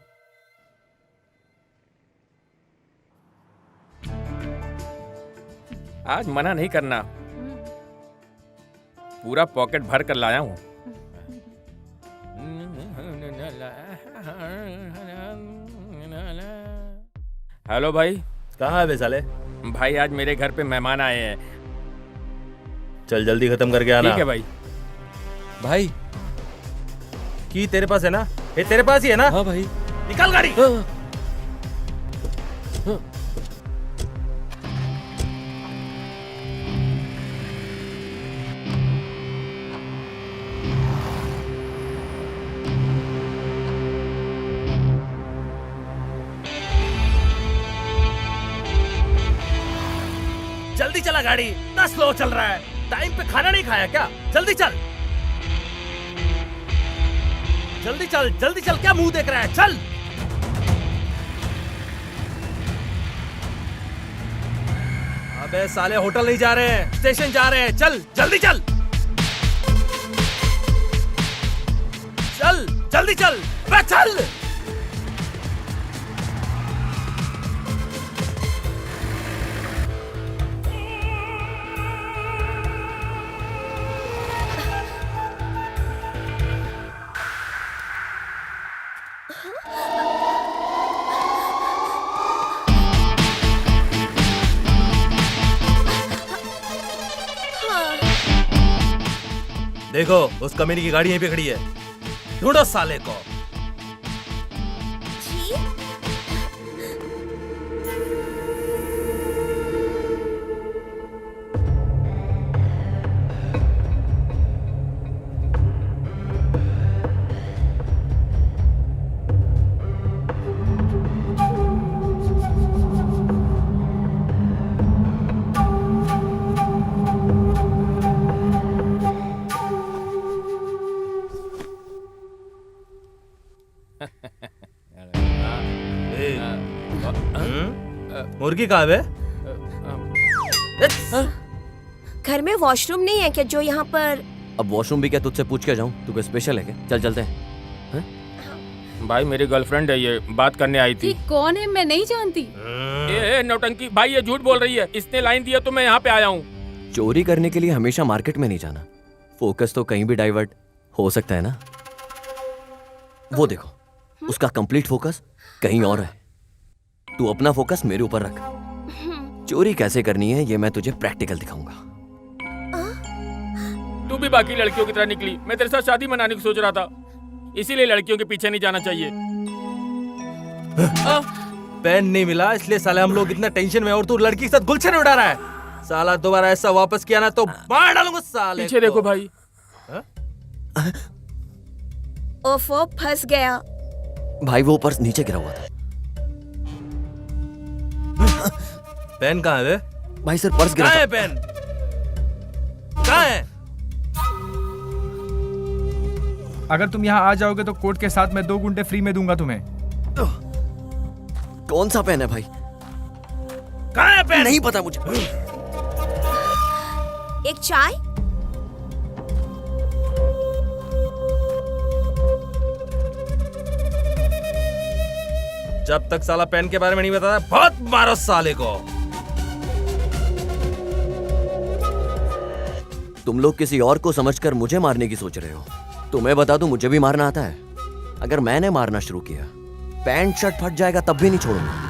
आज मना नहीं करना, पूरा पॉकेट भर कर लाया हूँ। हेलो भाई। कहाँ है बे साले? भाई आज मेरे घर पे मेहमान आए हैं। चल जल्दी खत्म करके आना। ठीक है भाई। भाई की तेरे पास है ना? ये तेरे पास ही है ना? हाँ भाई। निकाल गाड़ी। जल्दी चला गाड़ी, इतना स्लो चल रहा है। टाइम पे खाना नहीं खाया क्या? जल्दी चल, जल्दी चल, जल्दी चल। क्या मुंह देख रहा है? चल। अबे साले होटल नहीं जा रहे हैं, स्टेशन जा रहे हैं। चल जल्दी चल, चल जल्दी चल, अबे चल। देखो उस कमीनी की गाड़ी यहीं पे खड़ी है, ढूंढो साले को। जी? मुर्गी कहाँ है? घर में वॉशरूम नहीं है क्या जो यहाँ पर? अब वॉशरूम भी क्या तुझसे पूछ के जाऊं? तू कोई स्पेशल है क्या? चल चलते हैं। भाई मेरी गर्लफ्रेंड है, ये बात करने आई थी। ये कौन है? मैं नहीं जानती। ए नौटंकी भाई, ये झूठ बोल रही है। इसने लाइन दिया तो मैं यहाँ पे आया हूँ। चोरी करने के लिए हमेशा मार्केट में नहीं जाना। फोकस तो कहीं भी डाइवर्ट हो सकता है ना। वो देखो, उसका कंप्लीट फोकस कहीं और है। तू अपना फोकस मेरे ऊपर रख। चोरी कैसे करनी है ये मैं तुझे प्रैक्टिकल दिखाऊंगा। तू भी बाकी लड़कियों की तरह निकली। मैं तेरे साथ शादी मनाने की सोच रहा था, इसीलिए लड़कियों के पीछे नहीं जाना चाहिए। पेन नहीं मिला इसलिए साले हम लोग इतना टेंशन में, और तू लड़की के साथ गुलछन उड़ा रहा है। साला दोबारा ऐसा वापस किया ना तो मार डालूंगा साले पीछे देखो भाई। ओफो, फंस गया। भाई वो पर्स नीचे गिरा हुआ था। पेन कहाँ है बे? भाई सर पर्स गिरा कहाँ था। है पेन? कहाँ है? अगर तुम यहाँ आ जाओगे तो कोर्ट के साथ मैं 2 घंटे फ्री में दूंगा तुम्हें। कौन सा पेन है भाई? कहाँ है पेन? नहीं पता मुझे। एक चाय। जब तक साला पेन के बारे में नहीं बताता बहुत मारो साले को। तुम लोग किसी और को समझकर मुझे मारने की सोच रहे हो। तुम्हें बता दूं मुझे भी मारना आता है। अगर मैंने मारना शुरू किया पैंट शर्ट फट जाएगा तब भी नहीं छोड़ूंगा।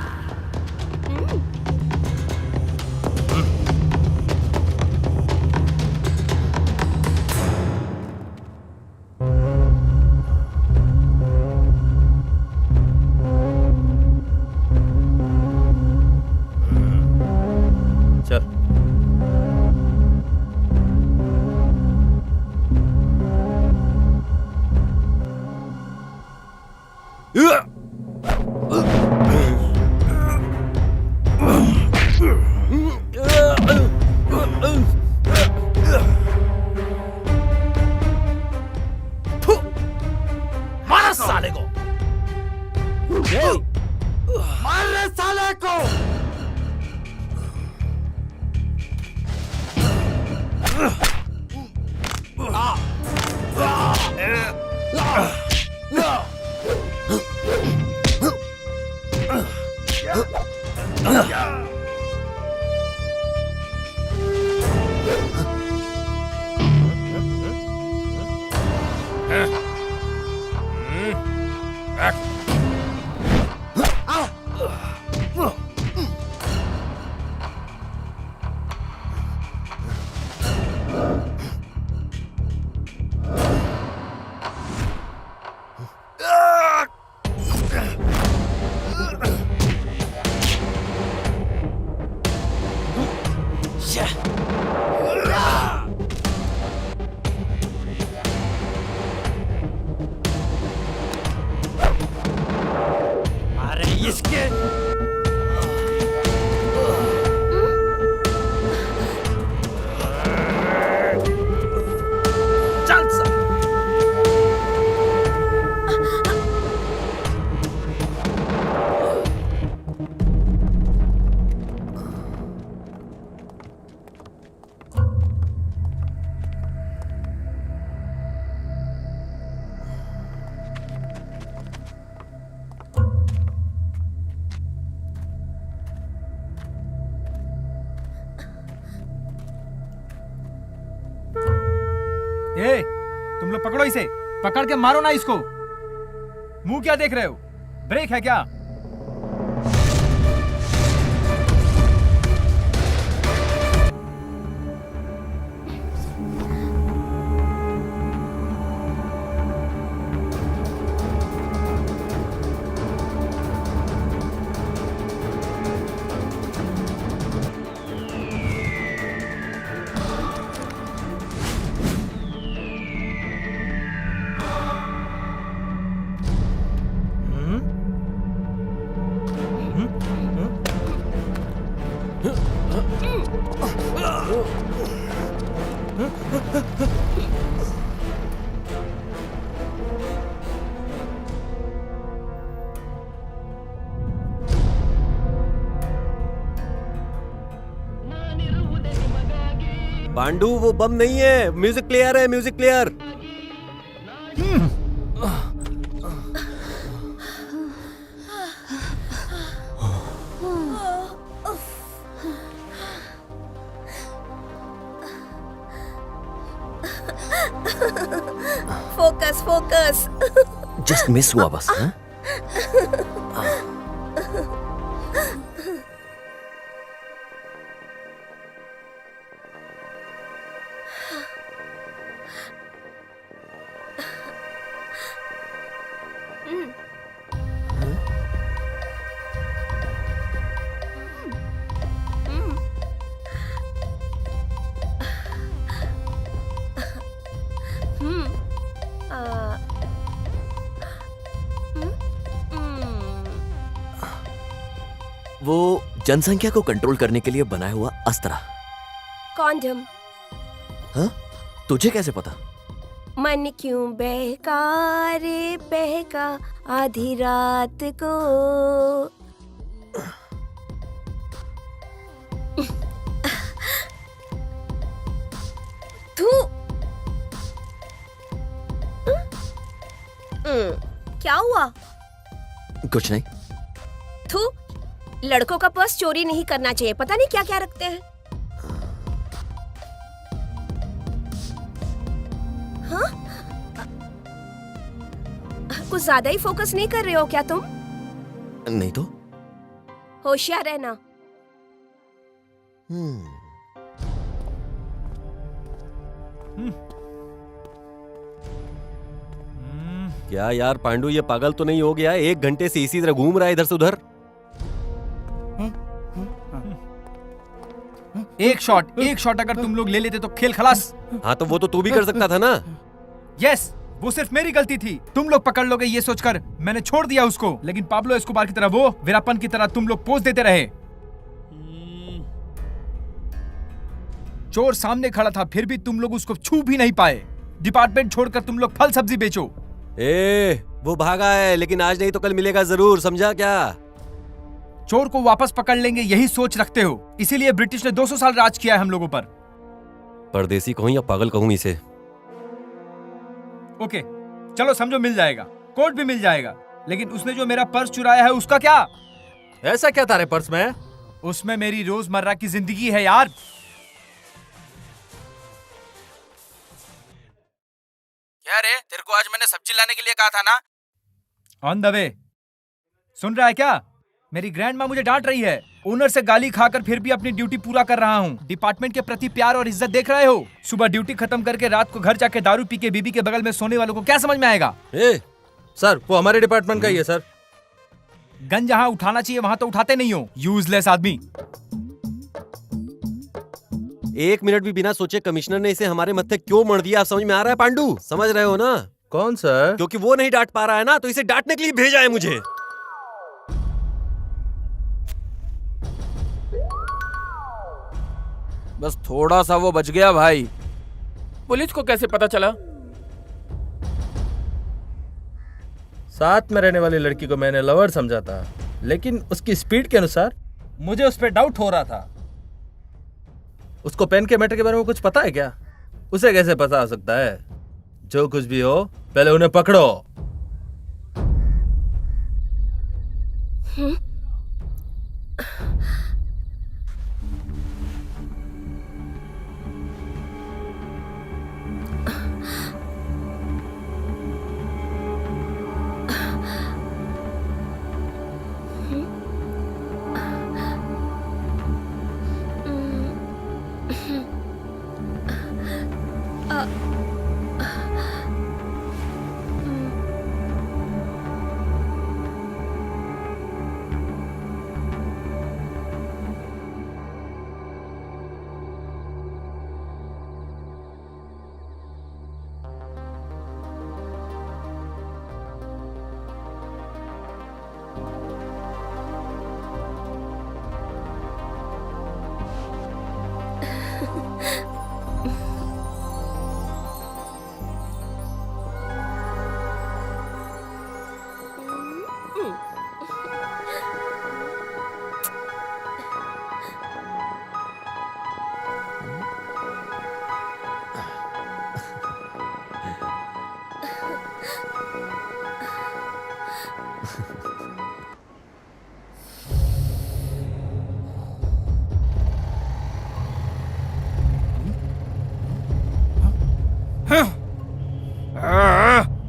चल मारो साले को। मार रहे साले को। अरे इसके चल सा। ए, तुम लोग पकड़ो इसे, पकड़ के मारो ना इसको। मुंह क्या देख रहे हो? ब्रेक है क्या? पांडू वो बम नहीं है, म्यूजिक प्लेयर है, music player. Focus focus. Just miss हुआ बस। हाँ? वो जनसंख्या को कंट्रोल करने के लिए बनाया हुआ अस्त्र। कॉन्डम। हाँ? तुझे कैसे पता? मन क्यों बहका रे बहका आधी रात को। तू क्या हुआ? कुछ नहीं। तू लड़कों का पर्स चोरी नहीं करना चाहिए, पता नहीं क्या क्या रखते हैं। हाँ? कुछ ज्यादा ही फोकस नहीं कर रहे हो क्या तुम? नहीं तो। होशियार रहना। क्या यार पांडु, ये पागल तो नहीं हो गया? 1 घंटे से इसी तरह घूम रहा है इधर से उधर। एक शॉट अगर तुम लोग ले लेते तो खेल खलास। हाँ तो वो तो तू भी कर सकता था ना। यस, वो सिर्फ मेरी गलती थी। तुम लोग पकड़ लोगे ये सोचकर मैंने छोड़ दिया उसको, लेकिन पाब्लो एस्कोबार की तरह वो वीरापन की तरह तुम लोग पोज देते रहे। चोर सामने खड़ा था फिर भी तुम लोग उसको छू भी नहीं पाए। डिपार्टमेंट छोड़कर तुम लोग फल सब्जी बेचो। वो भागा है, लेकिन आज नहीं तो कल मिलेगा जरूर, समझा क्या? चोर को वापस पकड़ लेंगे यही सोच रखते हो, इसीलिए ब्रिटिश ने 200 साल राज किया है हम लोगों पर। परदेसी कहूं या पागल कहूं इसे? ओके चलो समझो, मिल जाएगा, कोर्ट भी मिल जाएगा। लेकिन उसने जो मेरा पर्स चुराया है उसका क्या? ऐसा क्या था रे पर्स में? उसमें मेरी रोजमर्रा की जिंदगी है यार। क्या रे, तेरे को आज मैंने सब्जी लाने के लिए कहा था ना? On the way. सुन रहा है क्या? मेरी ग्रैंड माँ मुझे डांट रही है। ओनर से गाली खाकर फिर भी अपनी ड्यूटी पूरा कर रहा हूँ। डिपार्टमेंट के प्रति प्यार और इज्जत देख रहे हो? सुबह ड्यूटी खत्म करके रात को घर जाके दारू पी के बीबी के बगल में सोने वालों को क्या समझ में आएगा? सर वो हमारे डिपार्टमेंट का ही है सर। गन जहाँ उठाना चाहिए वहाँ तो उठाते नहीं हो, यूजलेस आदमी। 1 मिनट भी बिना सोचे कमिश्नर ने इसे हमारे मत्थे क्यों मर दिया, आप समझ में आ रहा है पांडु? समझ रहे हो ना? कौन सर? क्योंकि वो नहीं डांट पा रहा है ना, तो इसे डांटने के लिए भेजा है मुझे। बस थोड़ा सा वो बच गया भाई। पुलिस को कैसे पता चला? साथ में रहने वाली लड़की को मैंने लवर समझा था, लेकिन उसकी स्पीड के अनुसार मुझे उस पर डाउट हो रहा था। उसको पेन के मैटर के बारे में कुछ पता है क्या? उसे कैसे पता हो सकता है? जो कुछ भी हो पहले उन्हें पकड़ो।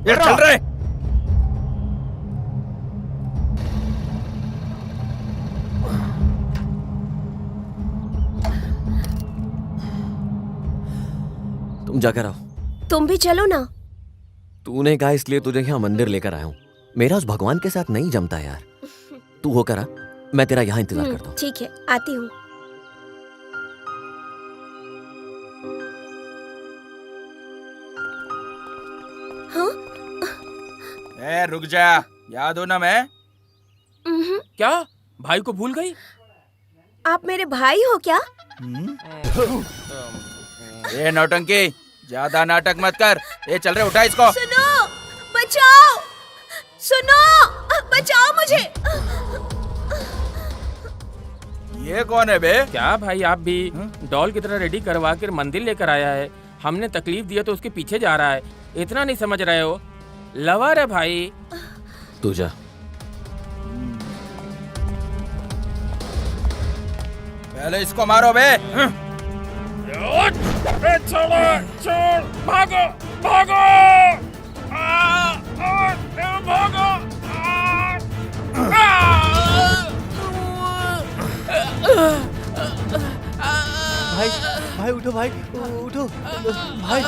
ये चल रहे। तुम जाकर आओ। तुम भी चलो ना। तूने कहा इसलिए तुझे यहाँ मंदिर लेकर आया हूँ। मेरा उस भगवान के साथ नहीं जमता यार। तू होकर आ, मैं तेरा यहाँ इंतजार करता हूँ। ठीक है, आती हूँ। रुक जा, याद हो ना मैं? क्या? भाई को भूल गई? आप मेरे भाई हो क्या? ये नौटंकी, ज्यादा नाटक मत कर। ये चल रहे, उठा इसको। सुनो, बचाओ, सुनो, बचाओ मुझे। ये कौन है बे? क्या भाई आप भी डॉल की तरह रेडी करवा कर मंदिर लेकर आया है। हमने तकलीफ दिया तो उसके पीछे जा रहा है। इतना नहीं समझ रहे हो? लवर है भाई। तू जा। पहले इसको मारो बे। छोड़ो, छोड़, भागो, भागो, भागो। भाई भाई उठो, भाई उठो भाई।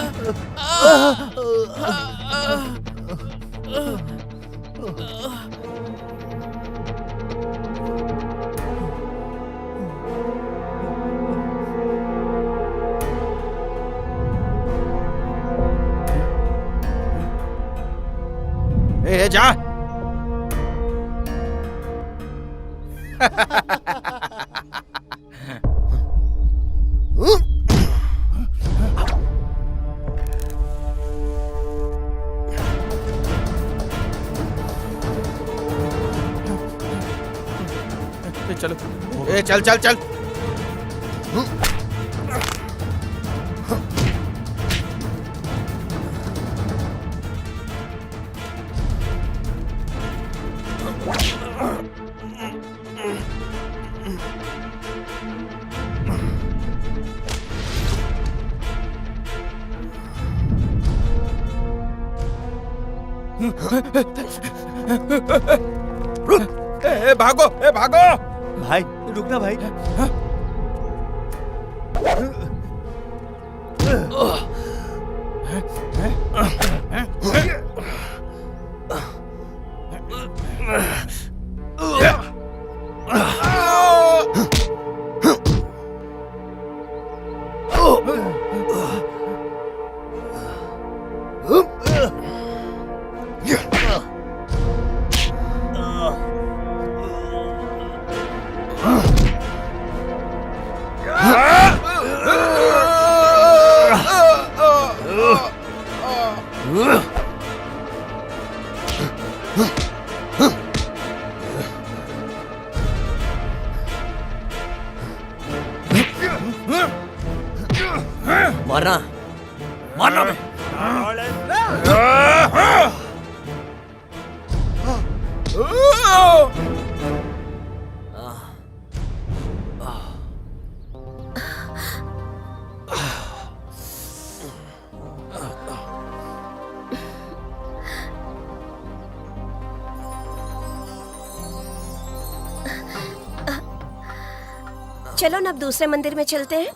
ए जा। चलो, ए चल चल चल। ए भागो, ए भागो। भाई रुकना भाई। मारना मारना बे। चलो ना अब दूसरे मंदिर में चलते हैं।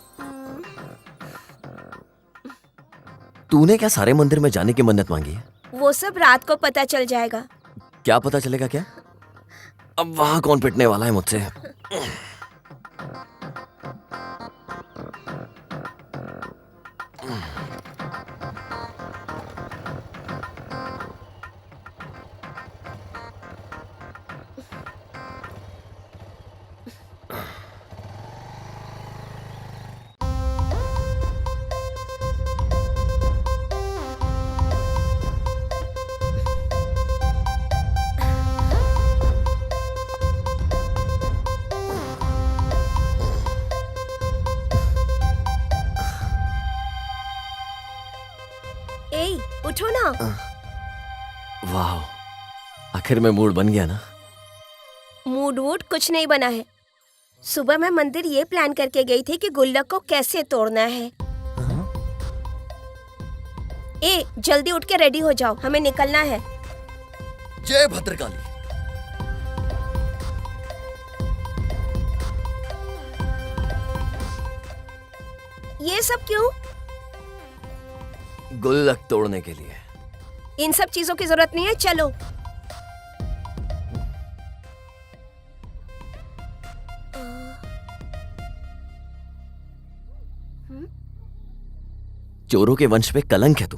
तूने क्या सारे मंदिर में जाने की मन्नत मांगी है? वो सब रात को पता चल जाएगा। क्या पता चलेगा क्या? अब वहां कौन पिटने वाला है मुझसे? उठो ना। वाह, आखिर में मूड बन गया ना। मूड वूड कुछ नहीं बना है। सुबह मैं मंदिर ये प्लान करके गई थी कि गुल्लक को कैसे तोड़ना है। ए जल्दी उठ के रेडी हो जाओ, हमें निकलना है। जय भद्रकाली। ये सब क्यों? गुल्लक तोड़ने के लिए। इन सब चीजों की जरूरत नहीं है, चलो। चोरों के वंश पे कलंक है तू।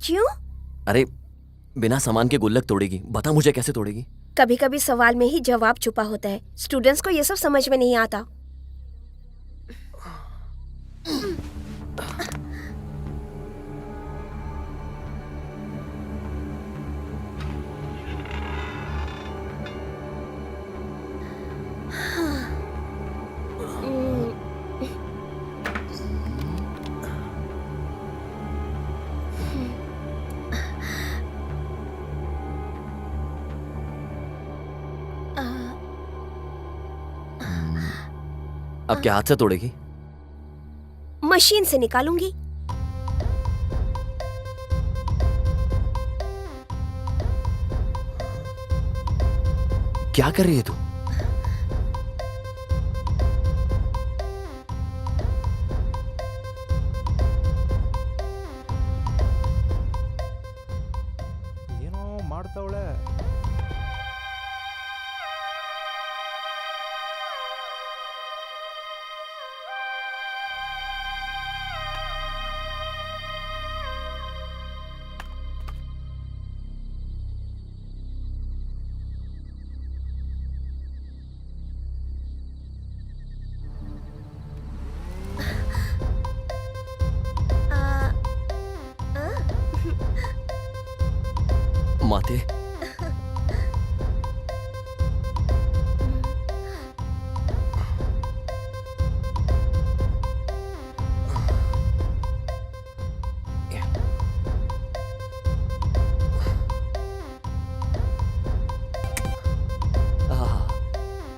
क्यों? अरे बिना सामान के गुल्लक तोड़ेगी, बता मुझे कैसे तोड़ेगी? कभी कभी सवाल में ही जवाब छुपा होता है। स्टूडेंट्स को ये सब समझ में नहीं आता। अब क्या हाथ से तोड़ेगी? मशीन से निकालूंगी। क्या कर रही है तू? ಏನೋ ಮಾಡ್ತಾವಳೆ. माते,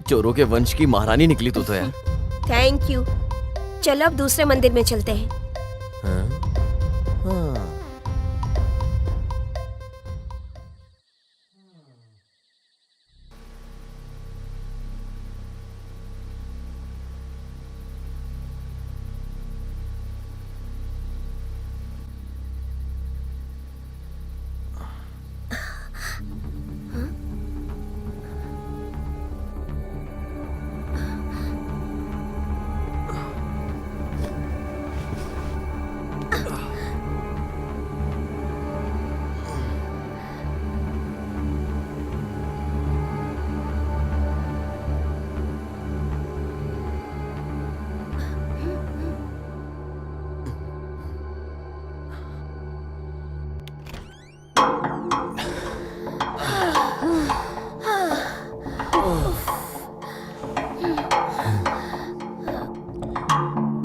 चोरों के वंश की महारानी निकली तू तो यार। Thank you. चलो अब दूसरे मंदिर में चलते हैं। हाँ? हाँ।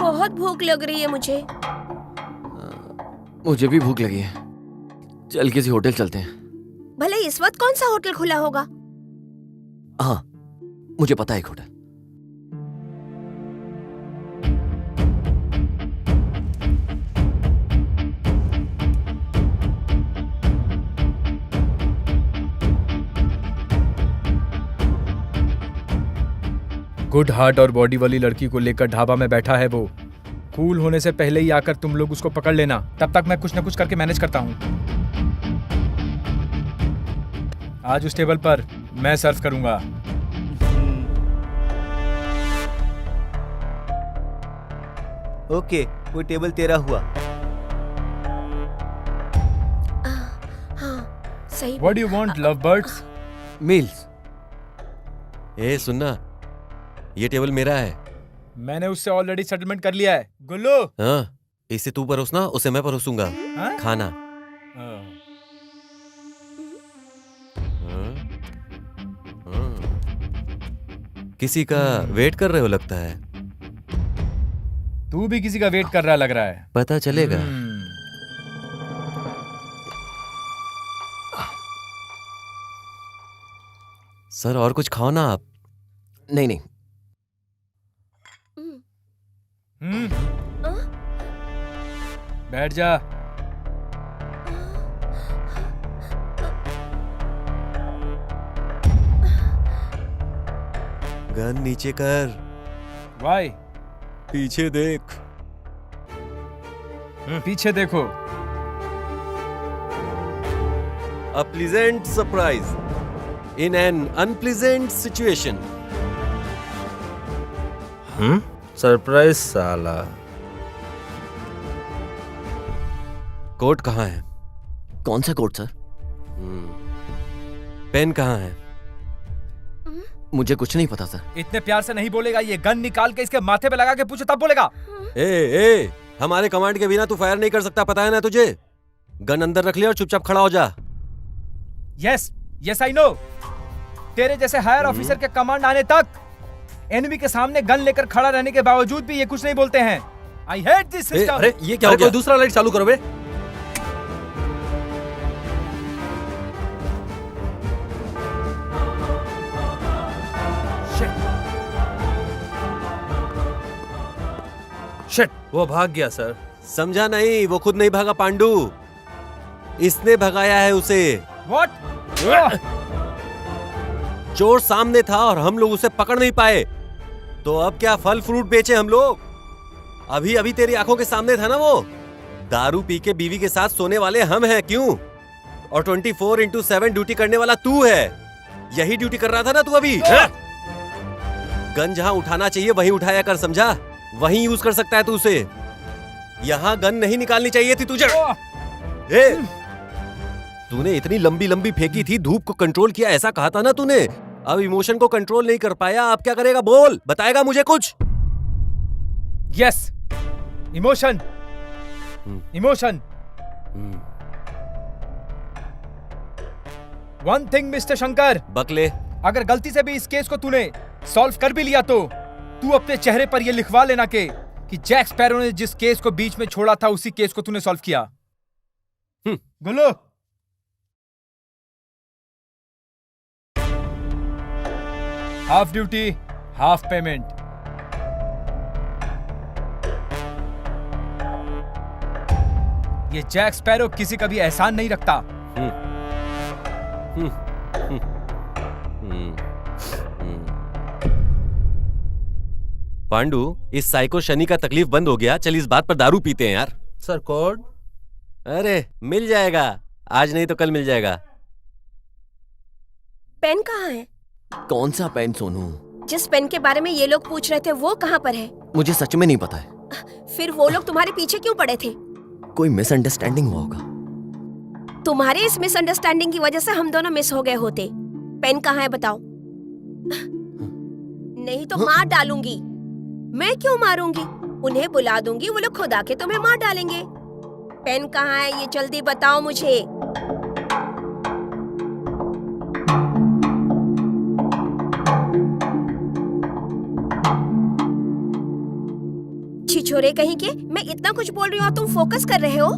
बहुत भूख लग रही है मुझे। मुझे भी भूख लगी है। चल किसी होटल चलते हैं। भले इस वक्त कौन सा होटल खुला होगा? हाँ, मुझे पता है एक होटल। गुड हार्ट और बॉडी वाली लड़की को लेकर ढाबा में बैठा है वो। कूल होने से पहले ही आकर तुम लोग उसको पकड़ लेना। तब तक मैं कुछ न कुछ करके मैनेज करता हूँ। आज उस टेबल पर मैं सर्व करूंगा। ओके, वो टेबल तेरा हुआ। हाँ, सही। What do you want, lovebirds? Meals. ए सुनना, ये टेबल मेरा है। मैंने उससे ऑलरेडी सेटलमेंट कर लिया है। गुल्लू। हाँ, इसे तू परोसना, उसे मैं परोसूंगा। हाँ? खाना। हाँ। हाँ? हाँ। किसी का वेट कर रहे हो लगता है। तू भी किसी का वेट कर रहा लग रहा है। पता चलेगा। सर और कुछ खाओ ना आप। नहीं नहीं। बैठ जा। गन नीचे कर। वाई? पीछे देख। पीछे देखो। A pleasant surprise in an unpleasant situation. Surprise साला। कोट कहाँ है? कौन सा कोट सर? पेन कहाँ है? मुझे कुछ नहीं पता सर। इतने प्यार से नहीं बोलेगा, ये गन निकाल के इसके माथे पे लगा के पूछे तब बोलेगा। ए, हमारे कमांड के बिना तू फायर नहीं कर सकता, पता है ना तुझे? गन अंदर रख ले और चुपचाप खड़ा हो जा। Yes I know. तेरे जैसे हायर ऑफिसर के कमांड आने तक एनिमी के सामने गन लेकर खड़ा रहने के बावजूद भी ये कुछ नहीं बोलते हैं। I hate this system. अरे ये क्या हो गया? कोई दूसरा लाइट चालू करो बे। शिट, वो भाग गया सर। समझा नहीं, वो खुद नहीं भागा पांडू, इसने भगाया है उसे। व्हाट? चोर सामने था और हम लोग उसे पकड़ नहीं पाए, तो अब क्या फल फ्रूट बेचे हम लोग? अभी अभी तेरी आंखों के सामने था ना वो। दारू पी के बीवी के साथ सोने वाले हम हैं, क्यों? और 24/7 ड्यूटी करने वाला तू है। यही ड्यूटी कर रहा था ना तू अभी? गन जहां उठाना चाहिए वहीं उठाया कर, समझा? वहीं यूज कर सकता है तू उसे। यहां गन नहीं निकालनी चाहिए थी तुझे। तूने इतनी लंबी लंबी फेंकी थी, धूप को कंट्रोल किया, ऐसा कहा था ना तूने। अब इमोशन को कंट्रोल नहीं कर पाया, अब क्या करेगा? बोल, बताएगा मुझे कुछ? Yes, emotion. Emotion. One thing mister Shankar, बकले, अगर गलती से भी इस केस को तूने सॉल्व कर भी लिया तो तू अपने चेहरे पर यह लिखवा लेना कि जैक स्पैरो ने जिस केस को बीच में छोड़ा था उसी केस को तूने सॉल्व किया। गुल्लू, हाफ ड्यूटी हाफ पेमेंट। ये जैक स्पैरो किसी का भी एहसान नहीं रखता। पांडू, इस साइको शनि का तकलीफ बंद हो गया, चल इस बात पर दारू पीते हैं यार। Sir code? अरे मिल जाएगा, आज नहीं तो कल मिल जाएगा। पेन कहाँ है? कौन सा पेन सोनू? जिस पेन के बारे में ये लोग पूछ रहे थे वो कहाँ पर है? मुझे सच में नहीं पता है। फिर वो लोग तुम्हारे पीछे क्यों पड़े थे? कोई मिसअंडरस्टैंडिंग हुआ होगा। तुम्हारे इस मिसअंडरस्टैंडिंग की वजह से हम दोनों मिस हो गए होते। पेन कहाँ है बताओ? नहीं तो मार डालूंगी। मैं क्यों मारूंगी? उन्हें बुला दूंगी, वो लोग खुद आके तुम्हें मार डालेंगे। पेन कहाँ है ये जल्दी बताओ मुझे। छिछोरे कहीं के, मैं इतना कुछ बोल रही हूँ और तुम फोकस कर रहे हो।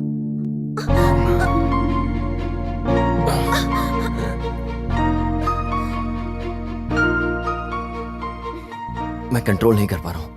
मैं कंट्रोल नहीं कर पा रहा हूँ।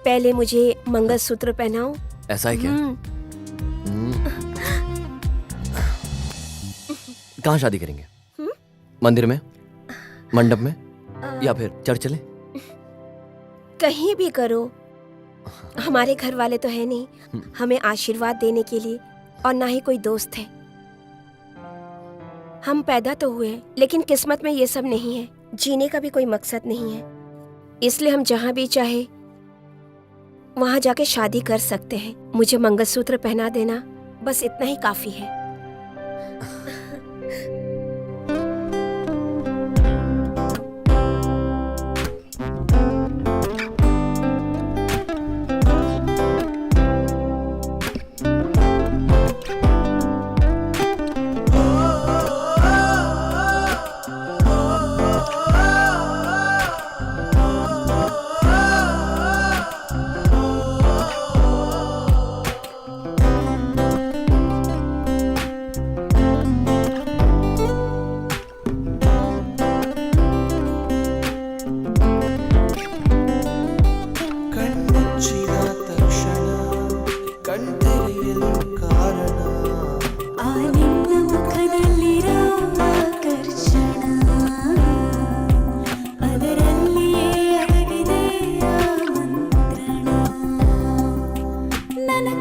पहले मुझे मंगलसूत्र पहनाओ। ऐसा है क्या? कहाँ शादी करेंगे? मंदिर में, मंडप में, या फिर चर्च चले? कहीं भी करो। हमारे घर वाले तो है नहीं हमें आशीर्वाद देने के लिए, और ना ही कोई दोस्त है। हम पैदा तो हुए लेकिन किस्मत में ये सब नहीं है। जीने का भी कोई मकसद नहीं है, इसलिए हम जहाँ भी चाहे वहाँ जाके शादी कर सकते हैं। मुझे मंगलसूत्र पहना देना, बस इतना ही काफी है।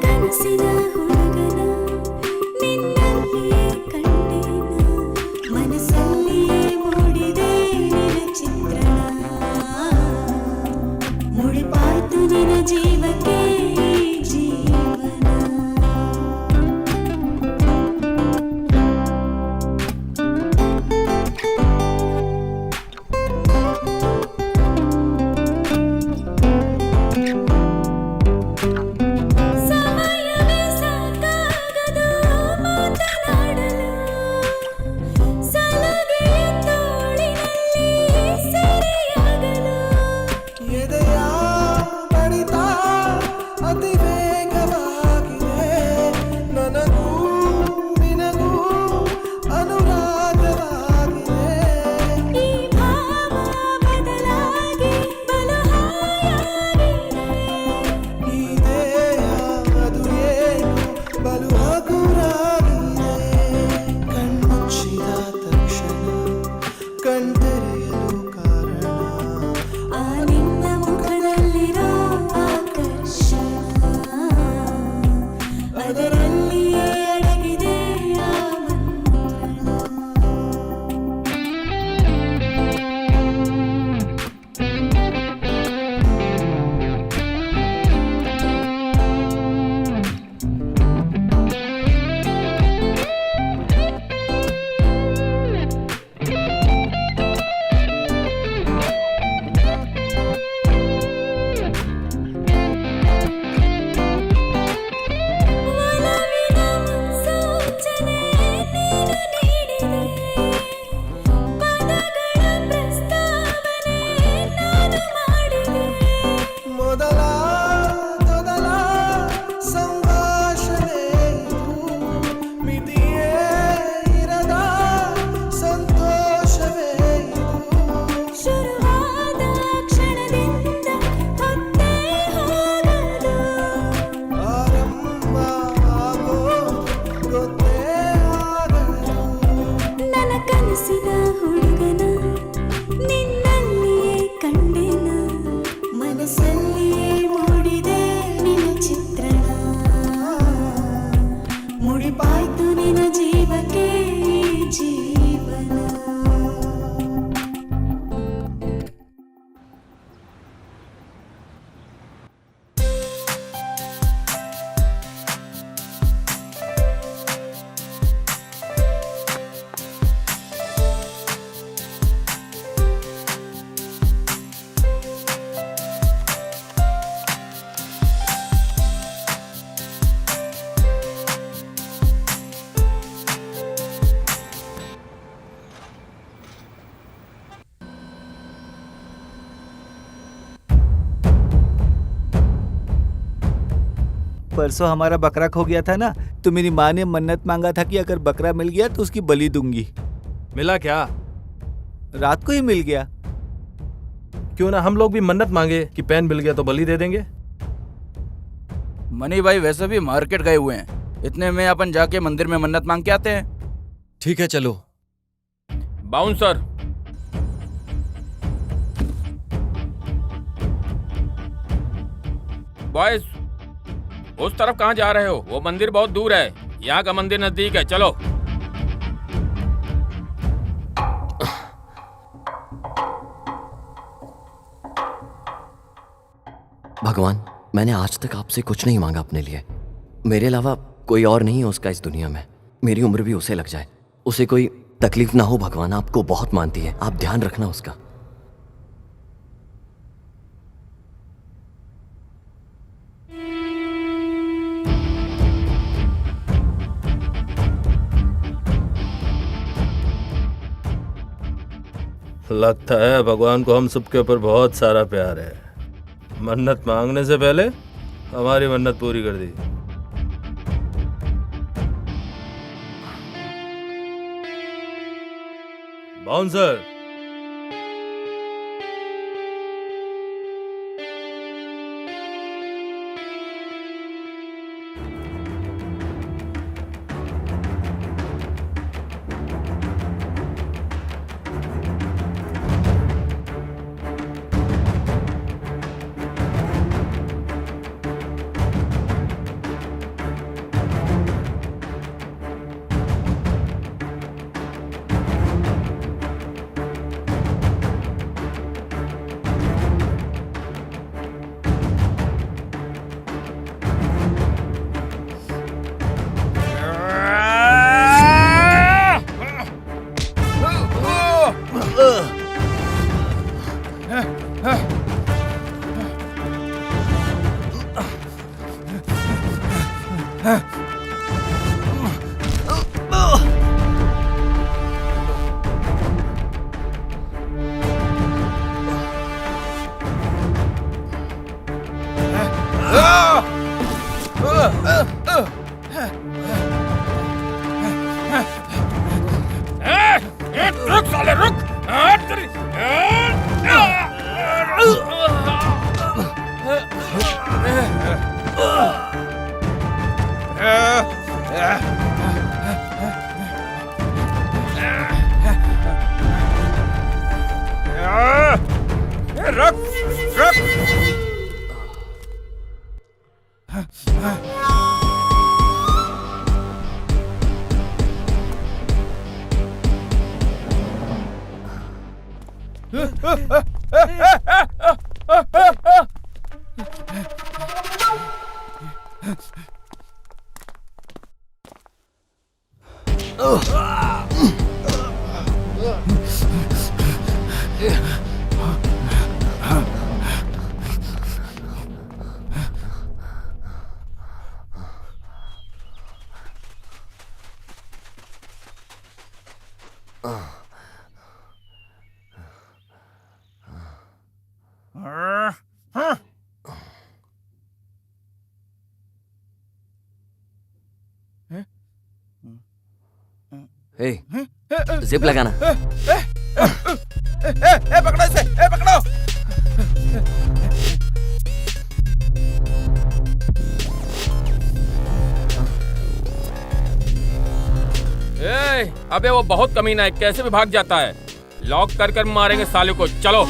ಕನಸಿನ ಹುಡುಗನ ನಿನ್ನಲ್ಲಿಯೇ ಕಂಡೇನ ಮನಸ್ಸಲ್ಲಿಯೇ ಮೂಡಿದೆ ನಿನ್ನ ಚಿತ್ರಣ ಮುಡಿಪಾಯ್ತು ನಿನ್ನ ಜೀವಕ್ಕೆ ಜೀವನ ಸಮಯವೇ ಸಾಕಾಗದು ಮಾತನಾಡಲು ಸಲಗೆಯ ತೋಳಿನಲ್ಲಿ ಸೆರೆಯಾಗಲು ಎದೆಯ ಬಡಿತ ಅತಿ ವೇಗವಾಗಿದೆ ನನಗೂ ನಿನಗೂ ಅನುರಾಗವಾಗಿದೆ ಈ ಭಾವ ಬದಲಾಗಿ ಬಲು ಹಾಯಾಗಿದೆ ಈ ದೇಹ ಅದು ಏನು ಬಲು ಹಗುರಾಗಿದೆ ಕಣ್ಮುಚ್ಚಿದ ತಕ್ಷಣ ಕಣ್ತೆರೆಯಲು ಕಾರಣ ಆ ನಿನ್ನ ಮುಖದಲ್ಲಿರೋ ಆಕರ್ಷಣ ಅದರಲ್ಲಿಯೇ ಅಡಗಿದೆ ಆ ಮಂತ್ರಣ ಒಲವಿನ ಮುನ್ಸೂಚನೆ ನೀನು ನೀಡಿದೆ ಪದಗಳ ಪ್ರಸ್ತಾವನೆ ನಾನು ಮಾಡಿದೆ ಮೊದಲ ಸಂಭಾಷಣೆ ಮಿತಿಯೇ ಇರದ ಸಂತೋಷವೇ ಶುರುವಾದ ಕ್ಷಣದಿಂದ ಹೊತ್ತೇ ಹೋಗದು ಆರಂಭ ಆಗೋ ಗೊತ್ತೇ ಆಗದು ನನ್ನ ಕನಸಿನ ಹುಡುಗನ ನಿನ್ನಲ್ಲಿಯೇ ಕಂಡೆನ ಮನಸ್ಸಲ್ಲಿಯೇ ಮೂಡಿದೆ ನಿನ್ನ ಚಿತ್ರಣ ಮುಡಿಪಾಯ್ತು ನಿನ್ನ ಜೀವಕ್ಕೆ ಜೀವನ परसों हमारा बकरा खो गया था ना, तो मेरी माँ ने मन्नत मांगा था कि अगर बकरा मिल गया तो उसकी बलि दूंगी। मिला क्या? रात को ही मिल गया। क्यों ना हम लोग भी मन्नत मांगे कि पेन मिल गया तो बलि दे देंगे। मनी भाई वैसे भी मार्केट गए हुए हैं, इतने में अपन जाके मंदिर में मन्नत मांग के आते हैं। ठीक है चलो। बाउंसर बॉयज उस तरफ कहाँ जा रहे हो? वो मंदिर बहुत दूर है, यहाँ का मंदिर नजदीक है, चलो। भगवान, मैंने आज तक आपसे कुछ नहीं मांगा अपने लिए। मेरे अलावा कोई और नहीं है उसका इस दुनिया में। मेरी उम्र भी उसे लग जाए, उसे कोई तकलीफ ना हो। भगवान आपको बहुत मानती है, आप ध्यान रखना उसका। लगता है भगवान को हम सबके ऊपर बहुत सारा प्यार है। मन्नत मांगने से पहले हमारी मन्नत पूरी कर दी। बाउंसर, रुक साले रुक। रुक रुक। हे, जिप लगाना। पकड़ो इसे, पकड़ो। अबे वो बहुत कमीना है, कैसे भी भाग जाता है। लॉक कर कर मारेंगे साले को। चलो।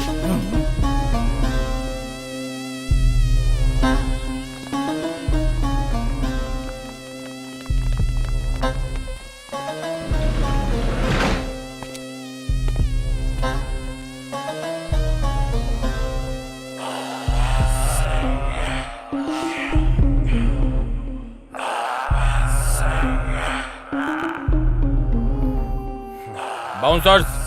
बाउंसर्स।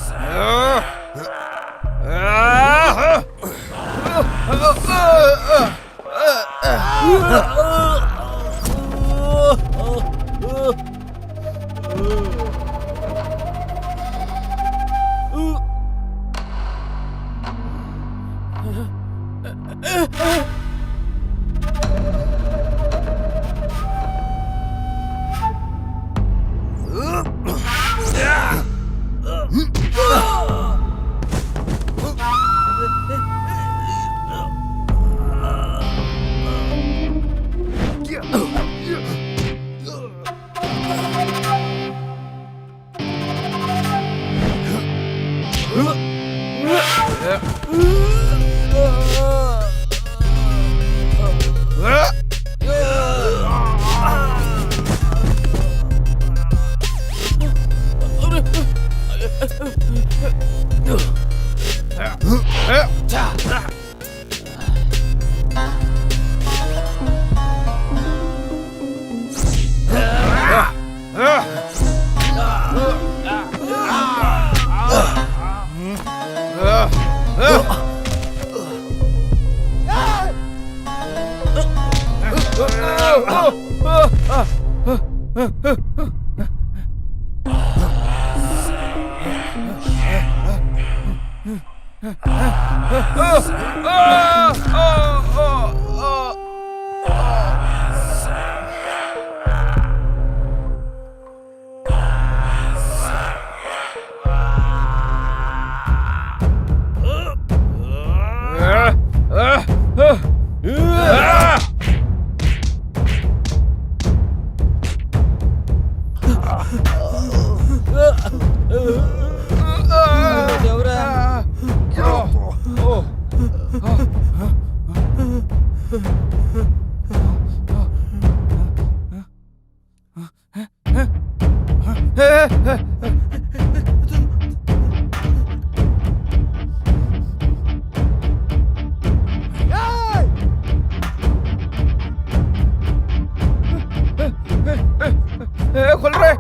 खुल रहे।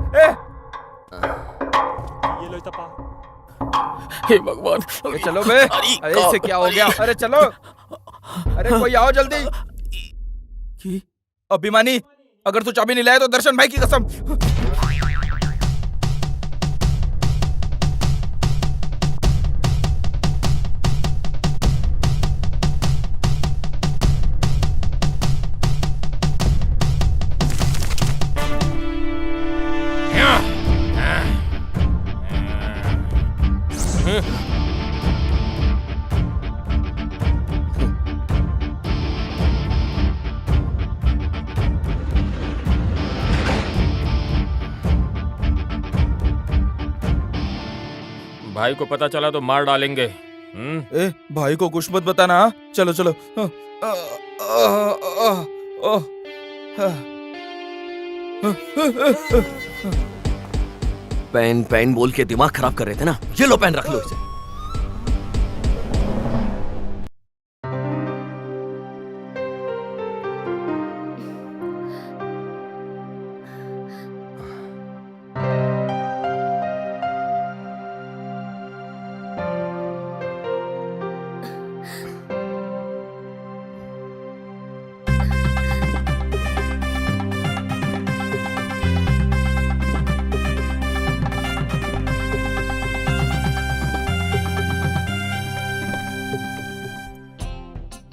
हे भगवान। चलो बे। अरे इससे क्या हो गया? अरे चलो। अरे कोई आओ जल्दी। अभिमानी अगर तू चाबी नहीं लाया तो दर्शन भाई की कसम। भाई को पता चला तो मार डालेंगे। ए भाई को कुछ मत बताना। हाँ? चलो चलो। पेन पेन बोल के दिमाग खराब कर रहे थे ना, ये लो पेन रख लो इसे।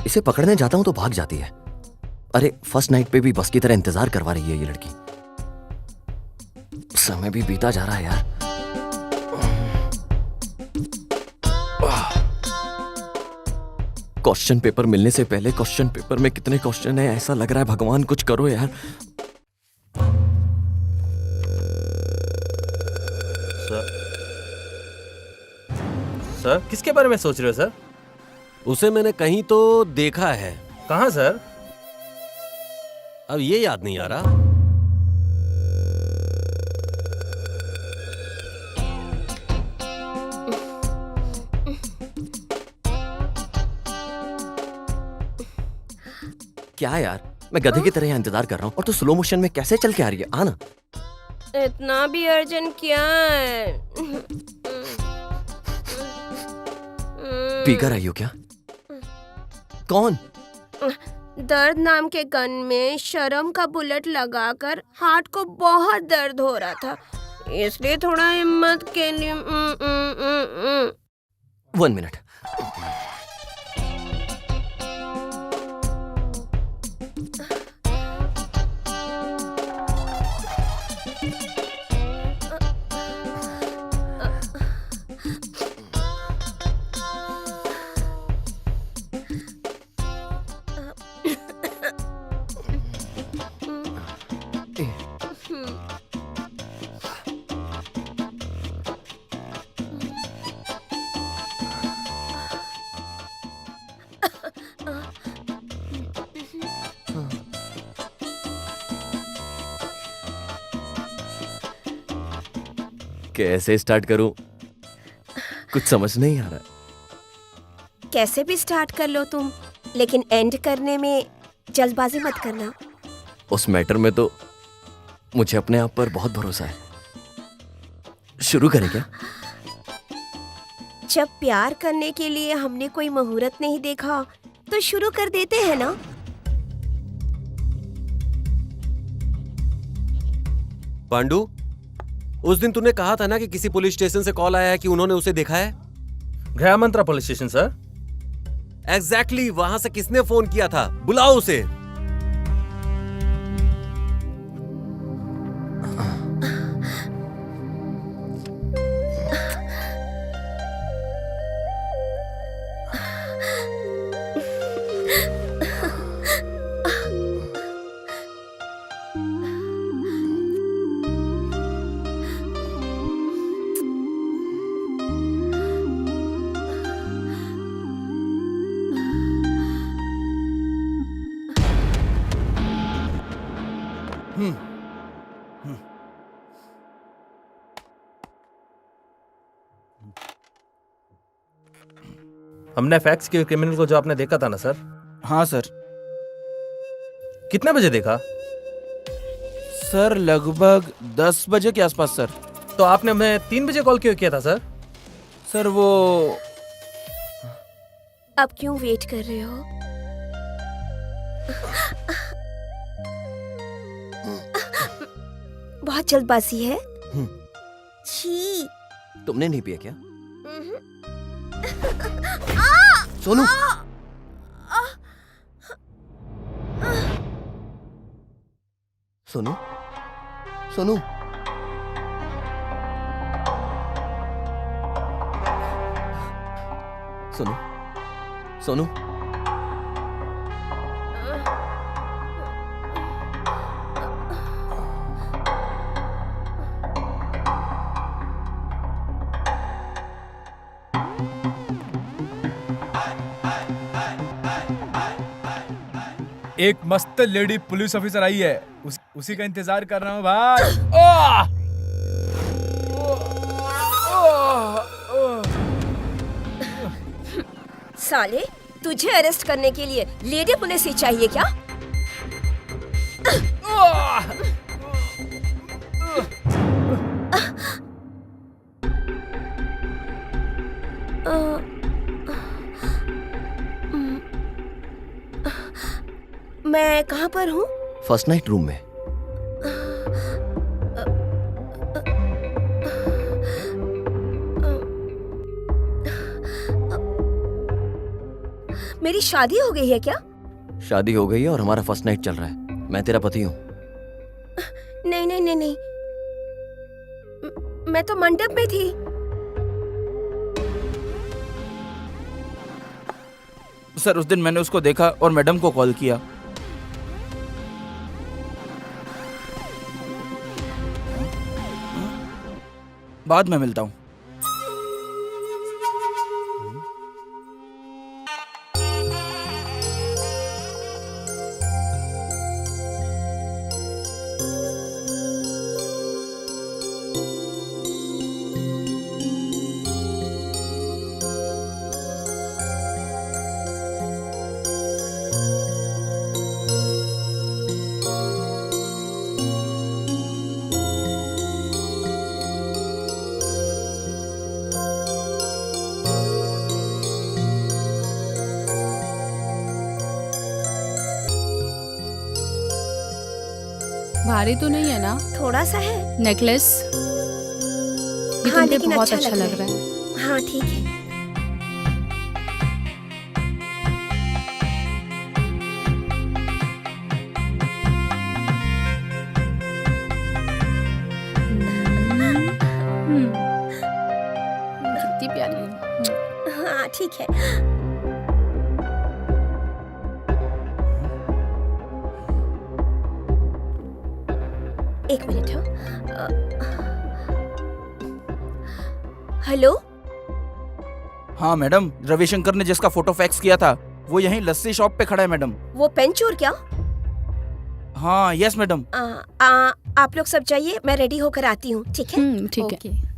इसे पकड़ने जाता हूं तो भाग जाती है। अरे फर्स्ट नाइट पे भी बस की तरह इंतजार करवा रही है ये लड़की। समय भी बीता जा रहा है यार। क्वेश्चन पेपर मिलने से पहले क्वेश्चन पेपर में कितने क्वेश्चन है, ऐसा लग रहा है भगवान कुछ करो यार। सर किसके बारे में सोच रहे हो सर? उसे मैंने कहीं तो देखा है। कहाँ सर? अब ये याद नहीं आ रहा। क्या यार, मैं गधे की तरह यहाँ इंतजार कर रहा हूँ और तू स्लो मोशन में कैसे चल के आ रही है? आना। इतना भी अर्जेंट क्या है? पीकर आई हो क्या? कौन? दर्द नाम के गन में शर्म का बुलेट लगाकर हार्ट को बहुत दर्द हो रहा था, इसलिए थोड़ा हिम्मत के लिए 1 मिनट। कैसे स्टार्ट करूं? कुछ समझ नहीं आ रहा। कैसे भी स्टार्ट कर लो तुम, लेकिन एंड करने में जल्दबाजी मत करना। उस मैटर में तो मुझे अपने आप पर बहुत भरोसा है। शुरू करें क्या? जब प्यार करने के लिए हमने कोई मुहूर्त नहीं देखा तो शुरू कर देते हैं ना। पांडु, उस दिन तूने कहा था ना कि किसी पुलिस स्टेशन से कॉल आया है कि उन्होंने उसे देखा है। गया मंत्रा पुलिस स्टेशन सर। एग्जैक्टली वहां से किसने फोन किया था? बुलाओ उसे। हमने फैक्स के क्रिमिनल को जो आपने देखा था ना सर? हाँ सर। कितने बजे देखा? सर लगभग 10 बजे के आसपास सर। तो आपने हमें 3 बजे कॉल क्यों किया था सर? सर वो अब क्यों वेट कर रहे हो? बहुत जल्दबाजी है। छी। तुमने नहीं पिया क्या? सोनू, सोनू, सोनू, सोनू, सोनू, एक मस्त लेडी पुलिस ऑफिसर आई है, उसी का इंतजार कर रहा हूँ भाई। आह! साले, तुझे अरेस्ट करने के लिए लेडी पुलिस ही चाहिए क्या? मैं कहाँ पर हूँ? फर्स्ट नाइट रूम में। मेरी शादी हो गई है क्या? शादी हो गई है और हमारा फर्स्ट नाइट चल रहा है। मैं तेरा पति हूँ। नहीं नहीं नहीं नहीं, मैं तो मंडप में थी। सर उस दिन मैंने उसको देखा और मैडम को कॉल किया। बाद में मिलता हूँ। भारी तो नहीं है ना? थोड़ा सा है। नेकलेस ये हाँ, तुम पे लेकिन बहुत अच्छा अच्छा लग रहा है। हाँ ठीक है। कितनी प्यारी है। हाँ ठीक है। एक मिनट हो। हेलो। हाँ मैडम, रविशंकर ने जिसका फोटो फैक्स किया था वो यहीं लस्सी शॉप पे खड़ा है मैडम। वो पेन चोर क्या? हाँ यस मैडम। आप लोग सब जाइए, मैं रेडी होकर आती हूँ। ठीक है? ठीक है।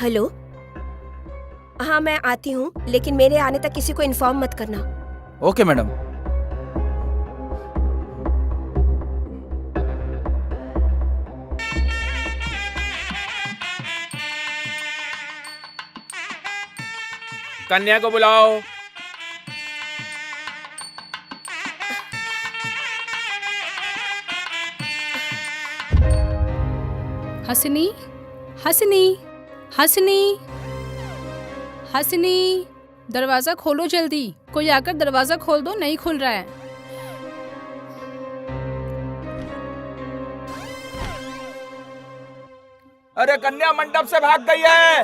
हेलो। हाँ मैं आती हूँ, लेकिन मेरे आने तक किसी को इन्फॉर्म मत करना। Okay madam. कन्या को बुलाओ। हसनी, हसनी, हसनी, हसनी, दरवाजा खोलो जल्दी। कोई आकर दरवाजा खोल दो, नहीं खुल रहा है। अरे कन्या मंडप से भाग गई है।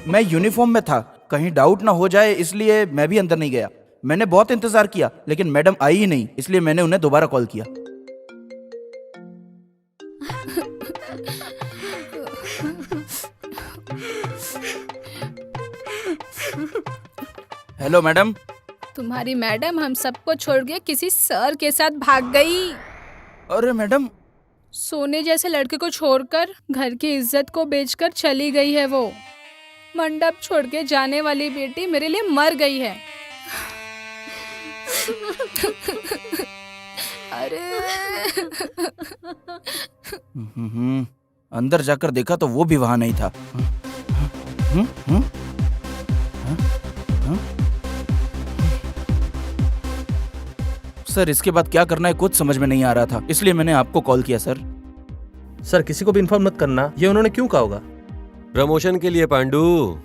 मैं यूनिफॉर्म में था, कहीं डाउट ना हो जाए इसलिए मैं भी अंदर नहीं गया। मैंने बहुत इंतजार किया लेकिन मैडम आई ही नहीं, इसलिए मैंने उन्हें दोबारा कॉल किया। Hello madam. तुम्हारी मैडम हम सबको छोड़ के किसी सर के साथ भाग गई। अरे मैडम, सोने जैसे लड़के को छोड़कर घर की इज्जत को बेचकर चली गई है वो। मंडप छोड़ के जाने वाली बेटी मेरे लिए मर गई है। अरे अंदर जाकर देखा तो वो भी वहां नहीं था। सर इसके बाद क्या करना है कुछ समझ में नहीं आ रहा था, इसलिए मैंने आपको कॉल किया सर। सर किसी को भी इन्फॉर्म मत करना, ये उन्होंने क्यों कहा होगा? प्रमोशन के लिए पांडू।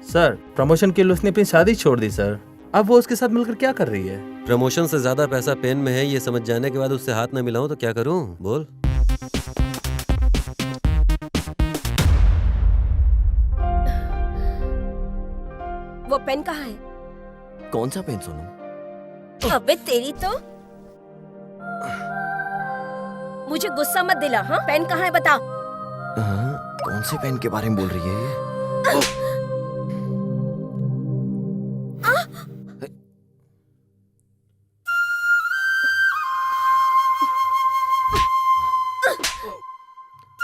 सर प्रमोशन के लिए उसने अपनी शादी छोड़ दी सर, अब वो उसके साथ मिलकर क्या कर रही है? प्रमोशन से ज्यादा पैसा पेन में है, ये समझ जाने के बाद उससे हाथ न मिलाऊं तो क्या करूं? बोल। वो पेन कहाँ है? कौन सा पेन सोनू? अबे तेरी तो, मुझे गुस्सा मत दिला। हाँ, पेन कहाँ है बता। हाँ, कौन से पेन के बारे में बोल रही है ये?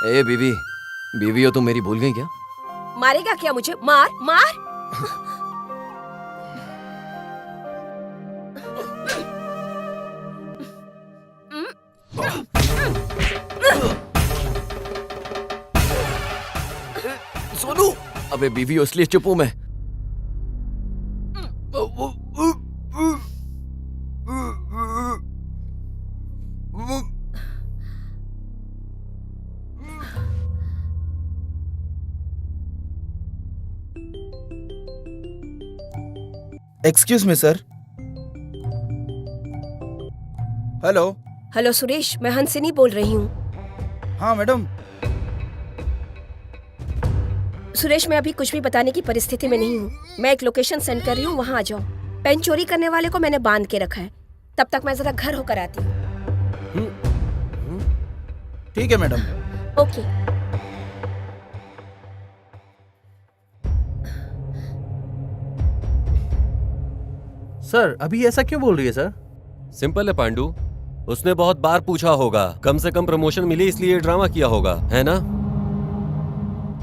ए बीवी, बीवी हो तुम मेरी भूल गई क्या? मारेगा क्या मुझे? मार मार। सोनू, अबे बीवी हो इसलिए चुप हूं मैं। Excuse me sir. Hello. Hello Suresh, मैं हंसिनी बोल रही हूँ। हाँ मैडम। सुरेश, मैं अभी कुछ भी बताने की परिस्थिति में नहीं हूँ। मैं एक लोकेशन सेंड कर रही हूँ, वहाँ आ जाओ। पेन चोरी करने वाले को मैंने बांध के रखा है, तब तक मैं जरा घर होकर आती हूँ। ठीक है मैडम। ओके। सर अभी ऐसा क्यों बोल रही है सर? सिंपल है पांडू, उसने बहुत बार पूछा होगा, कम से कम प्रमोशन मिली इसलिए ये ड्रामा किया होगा, है ना?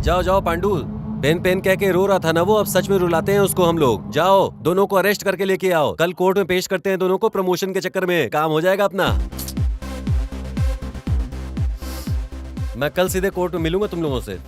जाओ जाओ पांडू, पेन पेन कह के रो रहा था ना वो, अब सच में रुलाते हैं उसको हम लोग। जाओ, दोनों को अरेस्ट करके लेके आओ, कल कोर्ट में पेश करते हैं दोनों को, प्रमोशन के चक्कर में काम हो जाएगा अपना। मैं कल सीधे कोर्ट में मिलूंगा तुम लोगों से।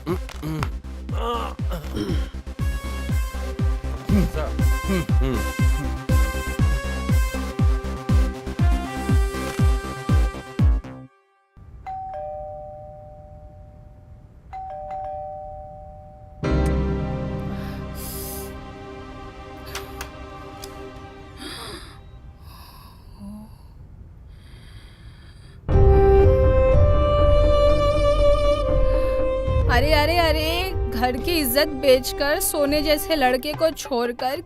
अरे अरे अरे, घर की इज्जत बेचकर सोने जैसे लड़के को छोड़कर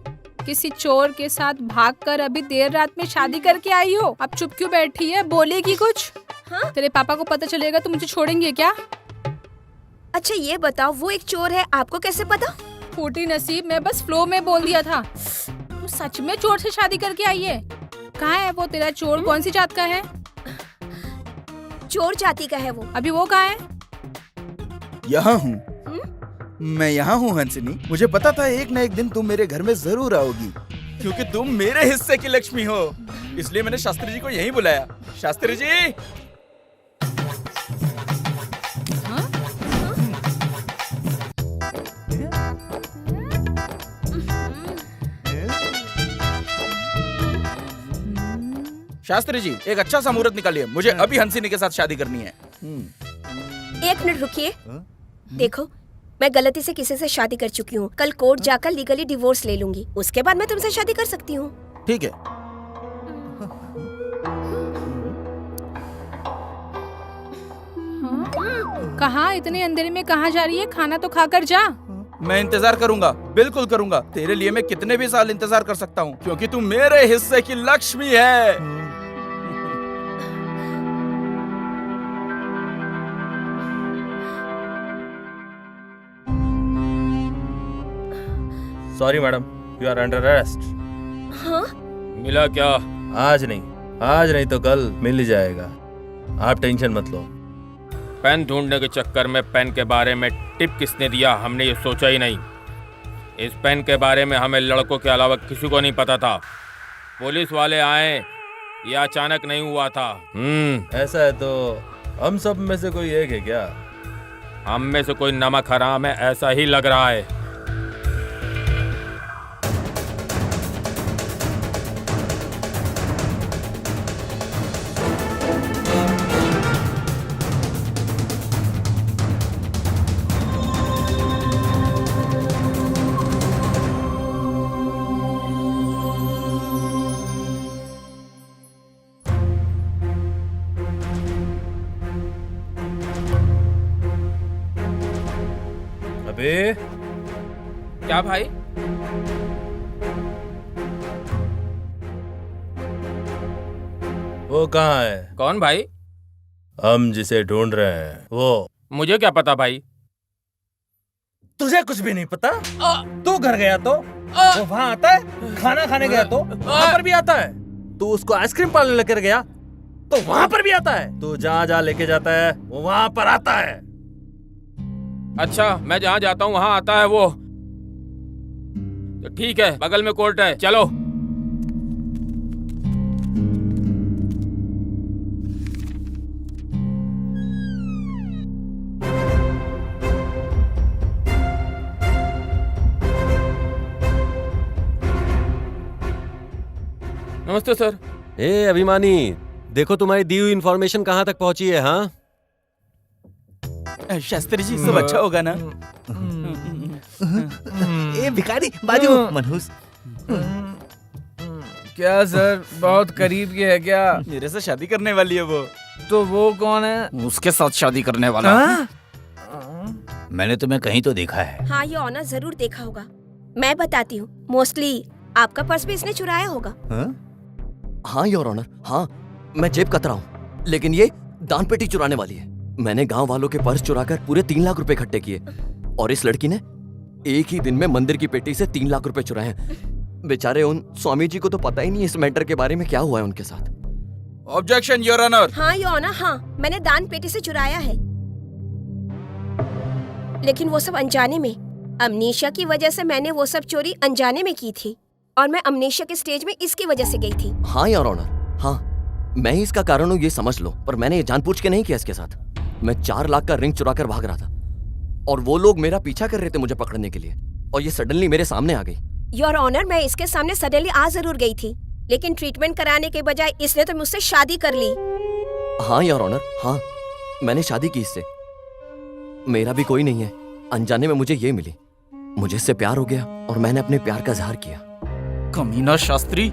किसी चोर के साथ भागकर अभी देर रात में शादी करके आई हो। अब चुप क्यों बैठी है? बोलेगी कुछ? हाँ? तेरे पापा को पता चलेगा तो मुझे छोड़ेंगे क्या? अच्छा ये बताओ, वो एक चोर है, आपको कैसे पता? फूटी नसीब, मैं बस फ्लो में बोल दिया था। तू सच में चोर से शादी करके आई है? कहाँ है वो तेरा चोर? कौन सी जात का है? चोर जाति का है वो। अभी वो कहाँ है? यहाँ हूँ मैं, यहाँ हूँ हंसिनी। मुझे पता था एक न एक दिन तुम मेरे घर में जरूर आओगी, क्योंकि तुम मेरे हिस्से की लक्ष्मी हो। इसलिए मैंने शास्त्री जी को यहीं बुलाया। शास्त्री जी। शास्त्री जी, एक अच्छा सा मुहूर्त निकालिए, मुझे अभी हंसिनी के साथ शादी करनी है। एक मिनट रुकिए। देखो, मैं गलती से किसी से शादी कर चुकी हूँ। कल कोर्ट जाकर लीगली डिवोर्स ले लूंगी, उसके बाद मैं तुमसे शादी कर सकती हूँ। ठीक है। कहाँ? इतने अंधेरे में कहाँ जा रही है? खाना तो खाकर जा। मैं इंतजार करूंगा, बिल्कुल करूंगा। तेरे लिए मैं कितने भी साल इंतजार कर सकता हूँ, क्योंकि तू मेरे हिस्से की लक्ष्मी है। Sorry madam, you are under arrest. हाँ? मिला क्या? आज नहीं तो कल मिल ही जाएगा, आप टेंशन मत लो। पेन ढूंढने के चक्कर में पेन के बारे में टिप किसने दिया, हमने ये सोचा ही नहीं। इस पेन के बारे में हमें लड़कों के अलावा किसी को नहीं पता था। पुलिस वाले आए, ये अचानक नहीं हुआ था। ऐसा है तो हम सब में से कोई एक है क्या? हम में से कोई नमक हराम है, ऐसा ही लग रहा है। अबे क्या भाई? वो कहाँ है? कौन भाई? हम जिसे ढूंढ रहे हैं वो। मुझे क्या पता भाई। तुझे कुछ भी नहीं पता? तू घर गया तो वो वहाँ आता है, खाना खाने गया तो वहाँ पर भी आता है, तू उसको आइसक्रीम पार्लर लेकर गया तो वहाँ पर भी आता है, तू जहाँ जहाँ लेके जाता है वो वहाँ पर आता है। अच्छा, मैं जहाँ जाता हूँ वहाँ आता है वो। तो ठीक है, बगल में कोर्ट है, चलो। नमस्ते सर। ए अभिमानी, देखो तुम्हारी दी हुई इंफॉर्मेशन कहाँ तक पहुंची है। हाँ शास्त्री जी, सब अच्छा होगा ना? ए भिखारी बाजू मनहूस। क्या सर, बहुत करीब के है क्या? मेरे से शादी करने वाली है वो। तो वो कौन है? उसके साथ शादी करने वाला। मैंने तुम्हें कहीं तो देखा है। हाँ, ये ऑनर जरूर देखा होगा। मैं बताती हूँ, मोस्टली आपका पर्स भी इसने चुराया होगा। हाँ योर ऑनर, हाँ मैं जेब कतरा हूँ, लेकिन ये दान पेटी चुराने वाली है। मैंने गांव वालों के पर्स चुराकर पूरे 3 लाख रुपए इकट्ठे किए और इस लड़की ने एक ही दिन में मंदिर की पेटी से 3 लाख रुपए चुराए हैं। बेचारे उन स्वामी जी को तो पता ही नहीं इस मैटर के बारे में क्या हुआ है उनके साथ। Objection your honour. हाँ योर ऑनर, हाँ मैंने दान पेटी से चुराया है, लेकिन वो सब अनजाने में। अमनीशिया की वजह से मैंने वो सब चोरी अनजाने में की थी और मैं अमनीशिया के स्टेज में इसकी वजह से गई थी। हाँ योर ऑनर, हाँ मैं ही इसका कारण हूँ ये समझ लो, पर मैंने ये जानबूझ के नहीं किया इसके साथ। मैं 4 लाख का रिंग चुरा कर भाग रहा था और वो लोग मेरा पीछा कर रहे थे मुझे पकड़ने के लिए, और ये सडनली मेरे सामने आ गई। योर ऑनर, मैं इसके सामने सडनली आ जरूर गई थी, लेकिन ट्रीटमेंट कराने के बजाय इसने तो मुझसे शादी कर ली। हाँ योर ऑनर, हाँ मैंने शादी की इससे। मेरा भी कोई नहीं है, अनजाने में मुझे ये मिली, मुझे इससे प्यार हो गया और मैंने अपने प्यार का इजहार किया। कमीना शास्त्री।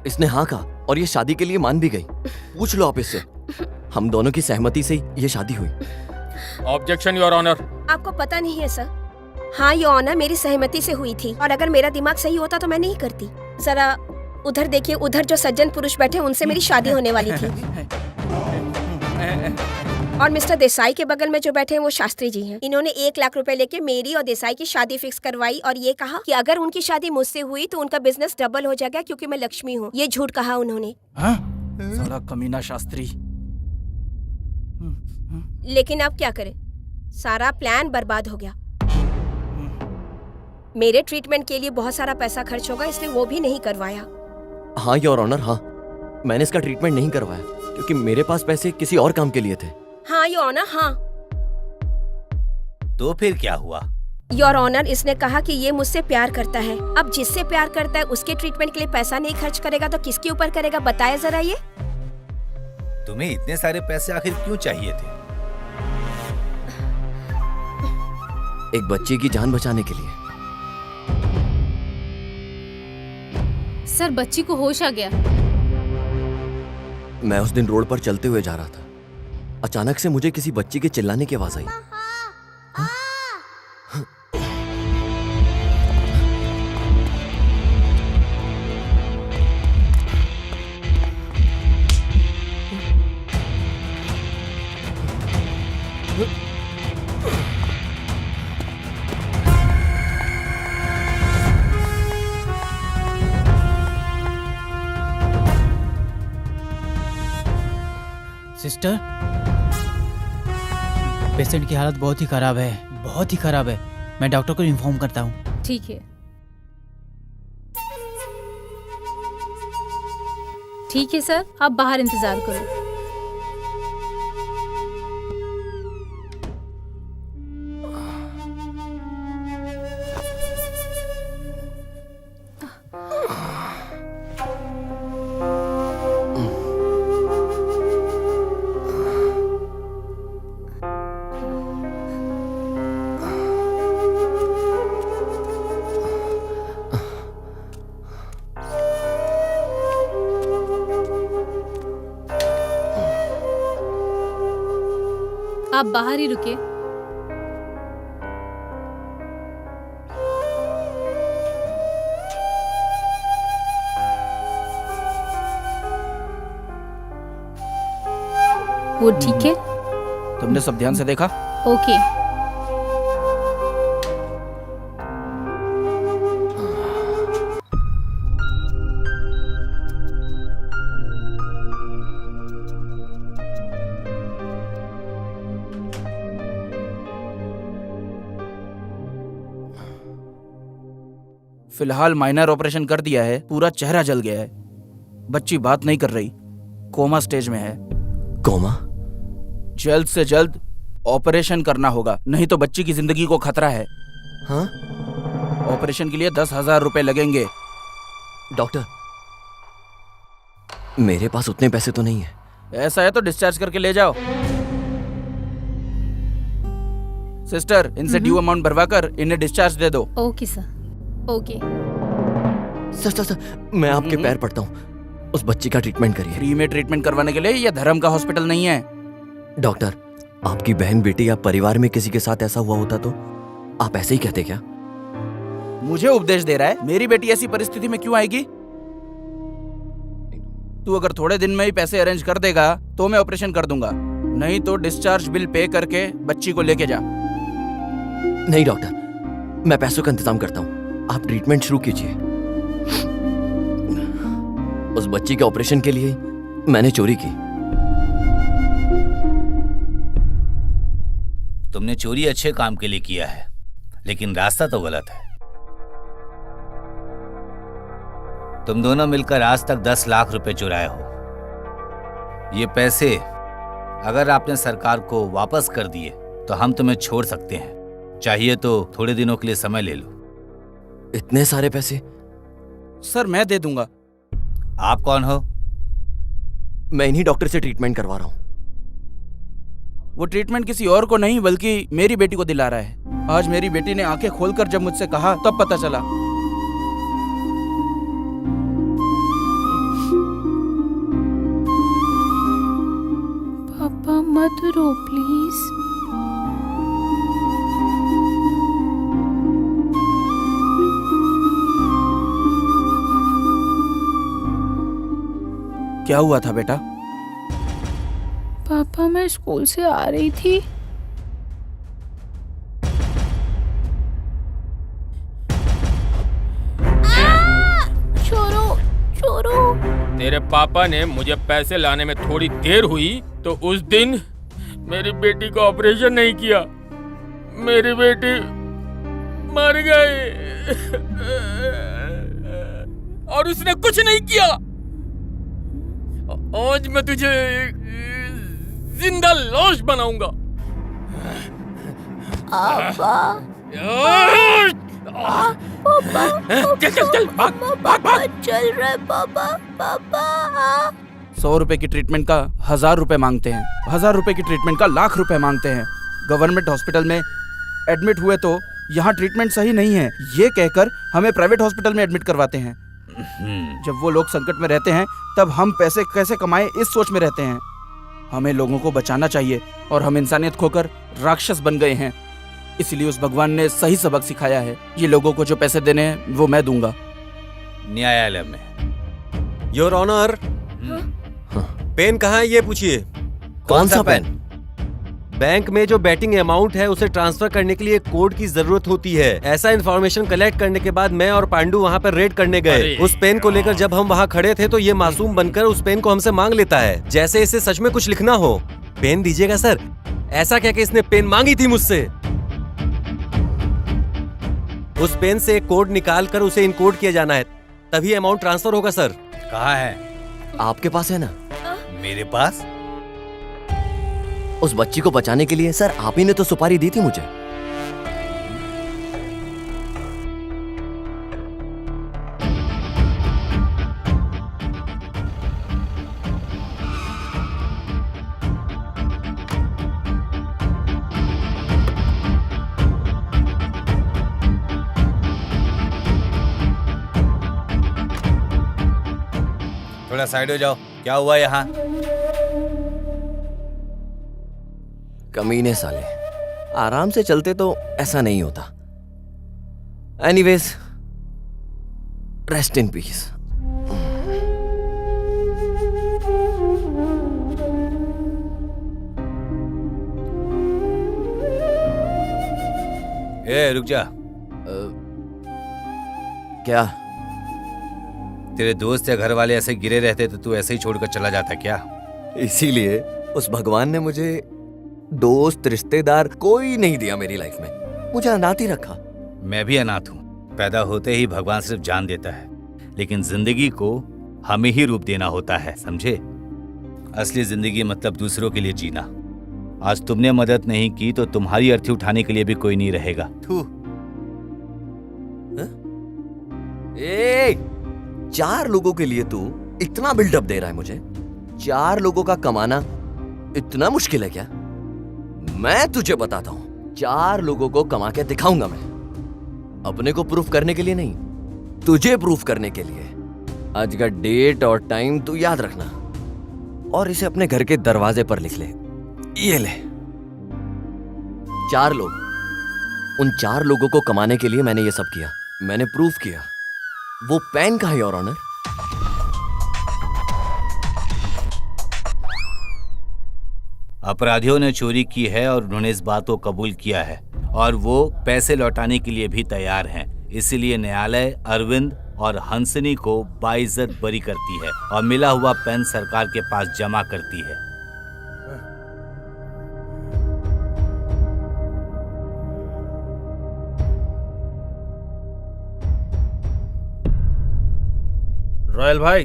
इसने हाँ कहा और ये शादी के लिए मान भी गई। पूछ लो आप इससे, हम दोनों की सहमति से ही ये शादी हुई। Objection your honour. आपको पता नहीं है सर? हाँ योर ऑनर, मेरी सहमति से हुई थी और अगर मेरा दिमाग सही होता तो मैं नहीं करती। जरा उधर देखिए, उधर जो सज्जन पुरुष बैठे उनसे मेरी शादी होने वाली थी, और मिस्टर देसाई के बगल में जो बैठे हैं वो शास्त्री जी हैं। इन्होंने 1 लाख रुपए लेके मेरी और देसाई की शादी फिक्स करवाई और ये कहा कि अगर उनकी शादी मुझसे हुई तो उनका बिजनेस डबल हो जाएगा क्योंकि मैं लक्ष्मी हूँ। ये झूठ कहा उन्होंने। साला कमीना शास्त्री। लेकिन अब क्या करें, सारा प्लान बर्बाद हो गया। मेरे ट्रीटमेंट के लिए बहुत सारा पैसा खर्च होगा, इसलिए वो भी नहीं करवाया। हाँ योर ऑनर, हाँ मैंने इसका ट्रीटमेंट नहीं करवाया क्योंकि मेरे पास पैसे किसी और काम के लिए थे। हाँ योर ऑनर, हाँ। तो फिर क्या हुआ? योर ऑनर, इसने कहा कि ये मुझसे प्यार करता है। अब जिससे प्यार करता है उसके ट्रीटमेंट के लिए पैसा नहीं खर्च करेगा तो किसके ऊपर करेगा, बताया जरा। ये तुम्हें इतने सारे पैसे आखिर क्यों चाहिए थे? एक बच्चे की जान बचाने के लिए। सर, बच्ची को होश आ गया। मैं उस दिन रोड पर चलते हुए जा रहा था, अचानक से मुझे किसी बच्ची के चिल्लाने की आवाज आई। सिस्टर, पेशेंट की हालत बहुत ही खराब है, बहुत ही खराब है। मैं डॉक्टर को इन्फॉर्म करता हूँ। ठीक है। ठीक है सर, आप बाहर इंतजार करो। आप बाहर ही रुके। वो ठीक है? तुमने सब ध्यान से देखा? ओके। फिलहाल माइनर ऑपरेशन कर दिया है, पूरा चेहरा जल गया है। बच्ची बात नहीं कर रही, कोमा स्टेज में है। कोमा? जल्द से जल्द ऑपरेशन करना होगा, नहीं तो बच्ची की जिंदगी को खतरा है। हाँ? ऑपरेशन के लिए 10,000 रुपए लगेंगे। डॉक्टर, मेरे पास उतने पैसे तो नहीं है। ऐसा है तो डिस्चार्ज करके ले जाओ। सिस्टर, इनसे ड्यू अमाउंट भरवाकर इन्हें डिस्चार्ज दे दो। Okay sir, okay. सर, मैं आपके पैर पड़ता हूँ, उस बच्ची का ट्रीटमेंट करिए। फ्री में ट्रीटमेंट करवाने के लिए ये धर्म का हॉस्पिटल नहीं है। डॉक्टर, आपकी बहन, बेटी या परिवार में किसी के साथ ऐसा हुआ होता तो आप ऐसे ही कहते क्या? मुझे उपदेश दे रहा है? मेरी बेटी ऐसी परिस्थिति में क्यों आएगी? तू अगर थोड़े दिन में ही पैसे अरेंज कर देगा तो मैं ऑपरेशन कर दूंगा, नहीं तो डिस्चार्ज बिल पे करके बच्ची को लेके जा। नहीं डॉक्टर, मैं पैसों का इंतजाम करता हूँ, आप ट्रीटमेंट शुरू कीजिए। उस बच्ची के ऑपरेशन के लिए मैंने चोरी की। तुमने चोरी अच्छे काम के लिए किया है, लेकिन रास्ता तो गलत है। तुम दोनों मिलकर आज तक 10 लाख रुपए चुराए हो। ये पैसे अगर आपने सरकार को वापस कर दिए तो हम तुम्हें छोड़ सकते हैं, चाहिए तो थोड़े दिनों के लिए समय ले लो। इतने सारे पैसे? सर, मैं दे दूंगा। आप कौन हो? मैं इन्हीं डॉक्टर से ट्रीटमेंट करवा रहा हूँ। वो ट्रीटमेंट किसी और को नहीं बल्कि मेरी बेटी को दिला रहा है। आज मेरी बेटी ने आंखें खोलकर जब मुझसे कहा तब पता चला। पापा मत रो प्लीज। क्या हुआ था बेटा? पापा, मैं स्कूल से आ रही थी, छोरो। तेरे पापा ने मुझे पैसे लाने में थोड़ी देर हुई तो उस दिन मेरी बेटी का ऑपरेशन नहीं किया, मेरी बेटी मर गई और उसने कुछ नहीं किया। आज मैं तुझे जिंदा लाश बनाऊंगा। चल भाग। चल रहे पापा। 100 रुपए की ट्रीटमेंट का 1000 रुपए मांगते हैं, 1000 रुपए की ट्रीटमेंट का लाख रुपए मांगते हैं। गवर्नमेंट हॉस्पिटल में एडमिट हुए तो यहाँ ट्रीटमेंट सही नहीं है, ये कहकर हमें प्राइवेट हॉस्पिटल में एडमिट करवाते हैं। जब वो लोग संकट में रहते हैं तब हम पैसे कैसे कमाएं इस सोच में रहते हैं। हमें लोगों को बचाना चाहिए और हम इंसानियत खोकर राक्षस बन गए हैं। इसलिए उस भगवान ने सही सबक सिखाया है। ये लोगों को जो पैसे देने हैं वो मैं दूंगा। न्यायालय में। योर ऑनर, पेन कहाँ है ये पूछिए। कौन सा पेन? बैंक में जो बैटिंग अमाउंट है उसे ट्रांसफर करने के लिए कोड की जरूरत होती है। ऐसा इन्फॉर्मेशन कलेक्ट करने के बाद मैं और पांडू वहाँ पर रेड करने गए। उस पेन को लेकर जब हम वहाँ खड़े थे तो ये मासूम बनकर उस पेन को हमसे मांग लेता है, जैसे इसे सच में कुछ लिखना हो। पेन दीजिएगा सर। ऐसा क्या कि इसने पेन मांगी थी मुझसे। उस पेन से एक कोड निकाल कर उसे इनकोड किया जाना है, तभी अमाउंट ट्रांसफर होगा सर। कहाँ है? आपके पास है ना? मेरे पास? उस बच्ची को बचाने के लिए सर आप ही ने तो सुपारी दी थी मुझे। थोड़ा साइड हो जाओ। क्या हुआ यहाँ? कमीने साले, आराम से चलते तो ऐसा नहीं होता। Anyways, rest in peace. ए रुक जा। क्या? तेरे दोस्त या घर वाले ऐसे गिरे रहते तो तू ऐसे ही छोड़कर चला जाता क्या? इसीलिए उस भगवान ने मुझे दोस्त रिश्तेदार कोई नहीं दिया मेरी लाइफ में, मुझे अनाथ ही रखा। मैं भी अनाथ हूँ। पैदा होते ही भगवान सिर्फ जान देता है, लेकिन जिंदगी को हमें ही रूप देना होता है, समझे? असली जिंदगी मतलब दूसरों के लिए जीना। आज तुमने मदद नहीं की तो तुम्हारी अर्थी उठाने के लिए भी कोई नहीं रहेगा। थू। ए, 4 लोगों के लिए तू इतना बिल्डअप दे रहा है मुझे? 4 लोगों का कमाना इतना मुश्किल है क्या? मैं तुझे बताता हूं, 4 लोगों को कमा के दिखाऊंगा मैं। अपने को प्रूफ करने के लिए नहीं, तुझे प्रूफ करने के लिए। आज का डेट और टाइम तू याद रखना और इसे अपने घर के दरवाजे पर लिख ले। ये ले 4 लोग। उन 4 लोगों को कमाने के लिए मैंने ये सब किया, मैंने प्रूफ किया। वो पेन कहाँ है योर ऑनर? अपराधियों ने चोरी की है और उन्होंने इस बात को कबूल किया है और वो पैसे लौटाने के लिए भी तैयार हैं। इसीलिए न्यायालय अरविंद और हंसनी को बाइज्जत बरी करती है और मिला हुआ पेन सरकार के पास जमा करती है। रॉयल भाई,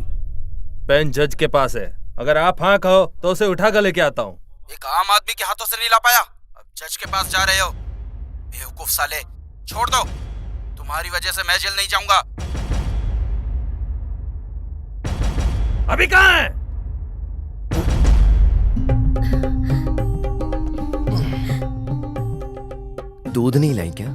पेन जज के पास है। अगर आप हाँ कहो तो उसे उठा कर लेके आता हूँ। एक आम आदमी के हाथों से नहीं ला पाया, अब जज के पास जा रहे हो? बेवकूफ साले, छोड़ दो। तुम्हारी वजह से मैं जेल नहीं जाऊंगा। अभी कहाँ है? दूध नहीं लाई क्या?